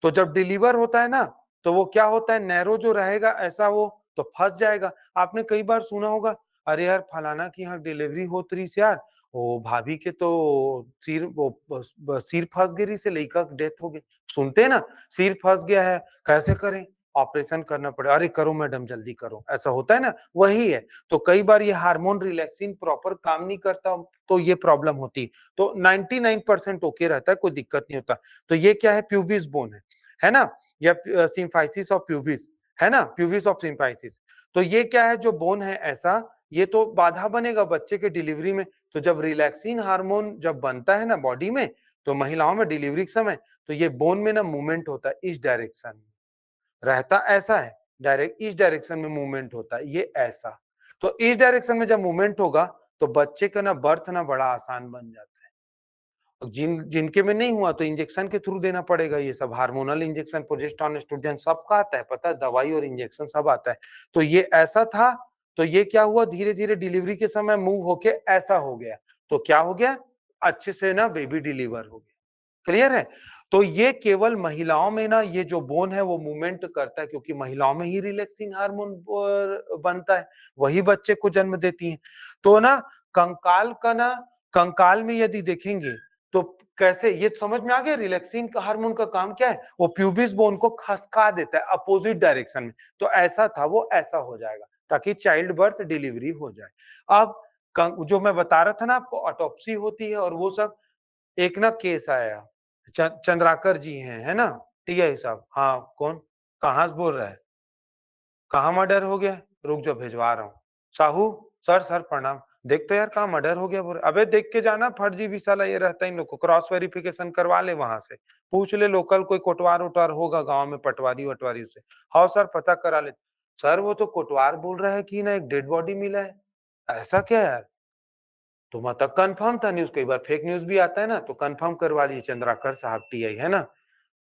तो जब डिलीवर होता है ना, तो वो क्या होता है, नैरो जो रहेगा ऐसा वो तो फंस जाएगा। आपने कई बार सुना होगा, अरे यार फलाना की यहाँ डिलीवरी होत रही से यार, ओ भाभी के तो सिर फंस गिरी से लड़का डेथ हो गई। सुनते हैं ना, सिर फंस गया है, कैसे करें, ऑपरेशन करना पड़े, अरे करो मैडम जल्दी करो, ऐसा होता है ना, वही है। तो कई बार ये हार्मोन रिलैक्सिन प्रॉपर काम नहीं करता, तो ये प्रॉब्लम होती है। तो 99% ओके रहता है, कोई दिक्कत नहीं होता। तो ये क्या है, प्यूबिस बोन है ना? या सिम्फाइसिस ऑफ प्यूबिस, है ना? Pubis of symphysis. तो ये क्या है, जो बोन है ऐसा, ये तो बाधा बनेगा बच्चे के डिलीवरी में। तो जब रिलैक्सिन हार्मोन जब बनता है ना बॉडी में, तो महिलाओं में डिलीवरी के समय, तो ये बोन में ना मूवमेंट होता है इस डायरेक्शन में, रहता ऐसा है, डायरेक्ट इस डायरेक्शन में मूवमेंट होता है, ये ऐसा। तो इस डायरेक्शन में जब मूवमेंट होगा, तो बच्चे का ना बर्थ ना बड़ा आसान बन जाता है। जिनके में नहीं हुआ तो इंजेक्शन के थ्रू देना पड़ेगा, ये सब हार्मोनल इंजेक्शन, प्रोजेस्टेरोन, एस्ट्रोजन सबका आता है, पता है, दवाई और इंजेक्शन सब आता है। तो ये ऐसा था, तो ये क्या हुआ, धीरे धीरे डिलीवरी के समय मूव होके ऐसा हो गया। तो क्या हो गया, अच्छे से ना बेबी डिलीवर हो गया। क्लियर है? तो ये केवल महिलाओं में ना, ये जो बोन है वो मूवमेंट करता है, क्योंकि महिलाओं में ही रिलैक्सिंग हार्मोन बनता है, वही बच्चे को जन्म देती है। तो ना कंकाल का ना, कंकाल में यदि देखेंगे तो कैसे, ये समझ में आ गया रिलैक्सिन का हार्मोन का काम क्या है, वो प्यूबिस बोन को खसका देता है अपोजिट डायरेक्शन में। तो ऐसा था, वो ऐसा हो जाएगा, ताकि चाइल्ड बर्थ डिलीवरी हो जाए। अब जो मैं बता रहा था ना आपको, ऑटोप्सी होती है और वो सब। एक ना केस आया, चंद्राकर जी हैं, है ना? टीआई साहब, हाँ कौन, कहाँ से बोल रहा है, कहाँ मर्डर हो गया? रुक जाओ भेजवा रहा हूँ। साहू, सर सर प्रणाम। देख तो यार कहाँ मर्डर हो गया बोले। अबे देख के जाना, फर्जी भी साला ये रहता है इन लोग को, क्रॉस वेरिफिकेशन करवा ले वहां से। पूछ ले लोकल कोई कोटवार उटवार होगा गांव में, पटवारी वटवारी से। हाँ सर पता करा ले। सर वो तो कोटवार बोल रहा है कि ना एक डेड बॉडी मिला है। ऐसा क्या यार? तो मतलब कंफर्म था न्यूज़, कई बार फेक न्यूज़ भी आता है ना, तो कंफर्म करवा लीजिए चंद्राकर साहब टीआई, है ना?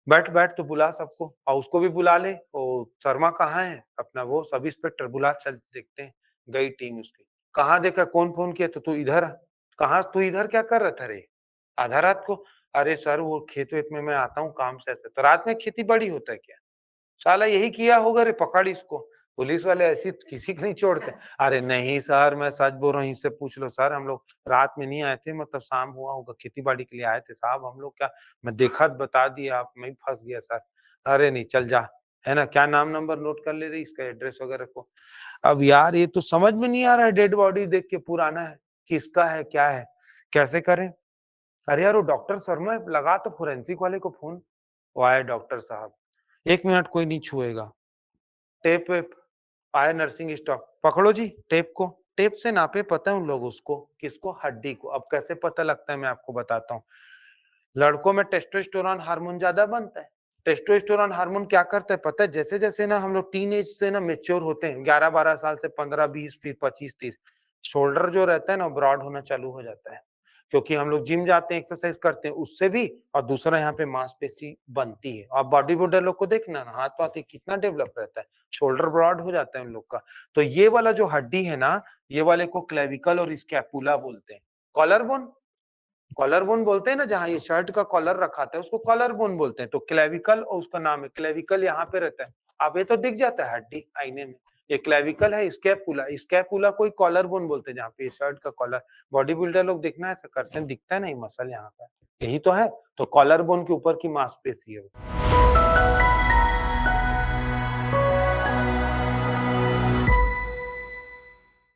बैठ बैठ तो बुला सबको, और उसको भी बुला ले। वो शर्मा कहाँ है अपना, वो सब इंस्पेक्टर बुला, चल देखते हैं। गई टीम उसकी। कहाँ देखा, कौन फोन किया? तो तू इधर आ। कहाँ तू इधर क्या कर रहा था रे आधा रात को? अरे सर वो खेत वेत में मैं आता हूँ काम से ऐसे। तो रात में खेती बाड़ी होता है क्या? साला यही किया होगा रे, पकड़ इसको। पुलिस वाले ऐसी किसी को नहीं छोड़ते। अरे नहीं सर मैं सच बोल रहा हूँ, इससे पूछ लो सर, हम लोग रात में नहीं आए थे, मतलब शाम हुआ होगा, खेती बाड़ी के लिए आए थे साहब हम लोग। क्या मैं देखा तो बता दिया आप, मैं ही फंस गया सर। अरे नहीं चल जा, है ना? क्या नाम नंबर नोट कर ले रही, इसका एड्रेस वगैरह को। अब यार ये तो समझ में नहीं आ रहा है, डेड बॉडी देख के पुराना है, किसका है क्या है, कैसे करें? अरे यार वो डॉक्टर शर्मा है, लगा तो फोरेंसिक वाले को फोन। वो आए डॉक्टर साहब। 1 मिनट कोई नहीं छुएगा। टेप वेप आया, नर्सिंग स्टाफ पकड़ो जी टेप को। टेप से नापे, पता है उन लोग उसको किसको? हड्डी को। अब कैसे पता लगता है मैं आपको बताता हूँ। लड़कों में टेस्टोस्टेरोन हार्मोन ज्यादा बनता है। टेस्टोस्टेरोन हार्मोन क्या करता है पता है? जैसे जैसे ना हम लोग टीन एज से ना मेच्योर होते हैं, 11-12 साल से 15-20 फिर 25-30, शोल्डर जो रहता है ना ब्रॉड होना चालू हो जाता है। क्योंकि हम लोग जिम जाते हैं, एक्सरसाइज करते हैं उससे भी, और दूसरा यहाँ पे मांसपेशी बनती है। और बॉडी बिल्डर लोग को देखना ना, हाथ पाथ कितना डेवलप रहता है, शोल्डर ब्रॉड हो जाता है उन लोग का। तो ये वाला जो हड्डी है ना, ये वाले को क्लेविकल और स्कैपुला बोलते हैं। कॉलर बोन, कॉलर बोन बोलते हैं ना, जहाँ ये शर्ट का कॉलर रखा था उसको कॉलर बोन बोलते हैं। तो क्लेविकल, और उसका नाम है क्लेविकल, यहाँ पे रहता है। अब ये तो दिख जाता है हड्डी आईने में। ये क्लेविकल है, स्कैपुला, स्कैपुला कोई कॉलर बोन बोलते हैं, जहाँ पे शर्ट का कॉलर। बॉडी बिल्डर लोग देखना ऐसा करते हैं, दिखता है ना ये मसल यहाँ का, यही तो है। तो कॉलर बोन के ऊपर की मांसपेशी है वो।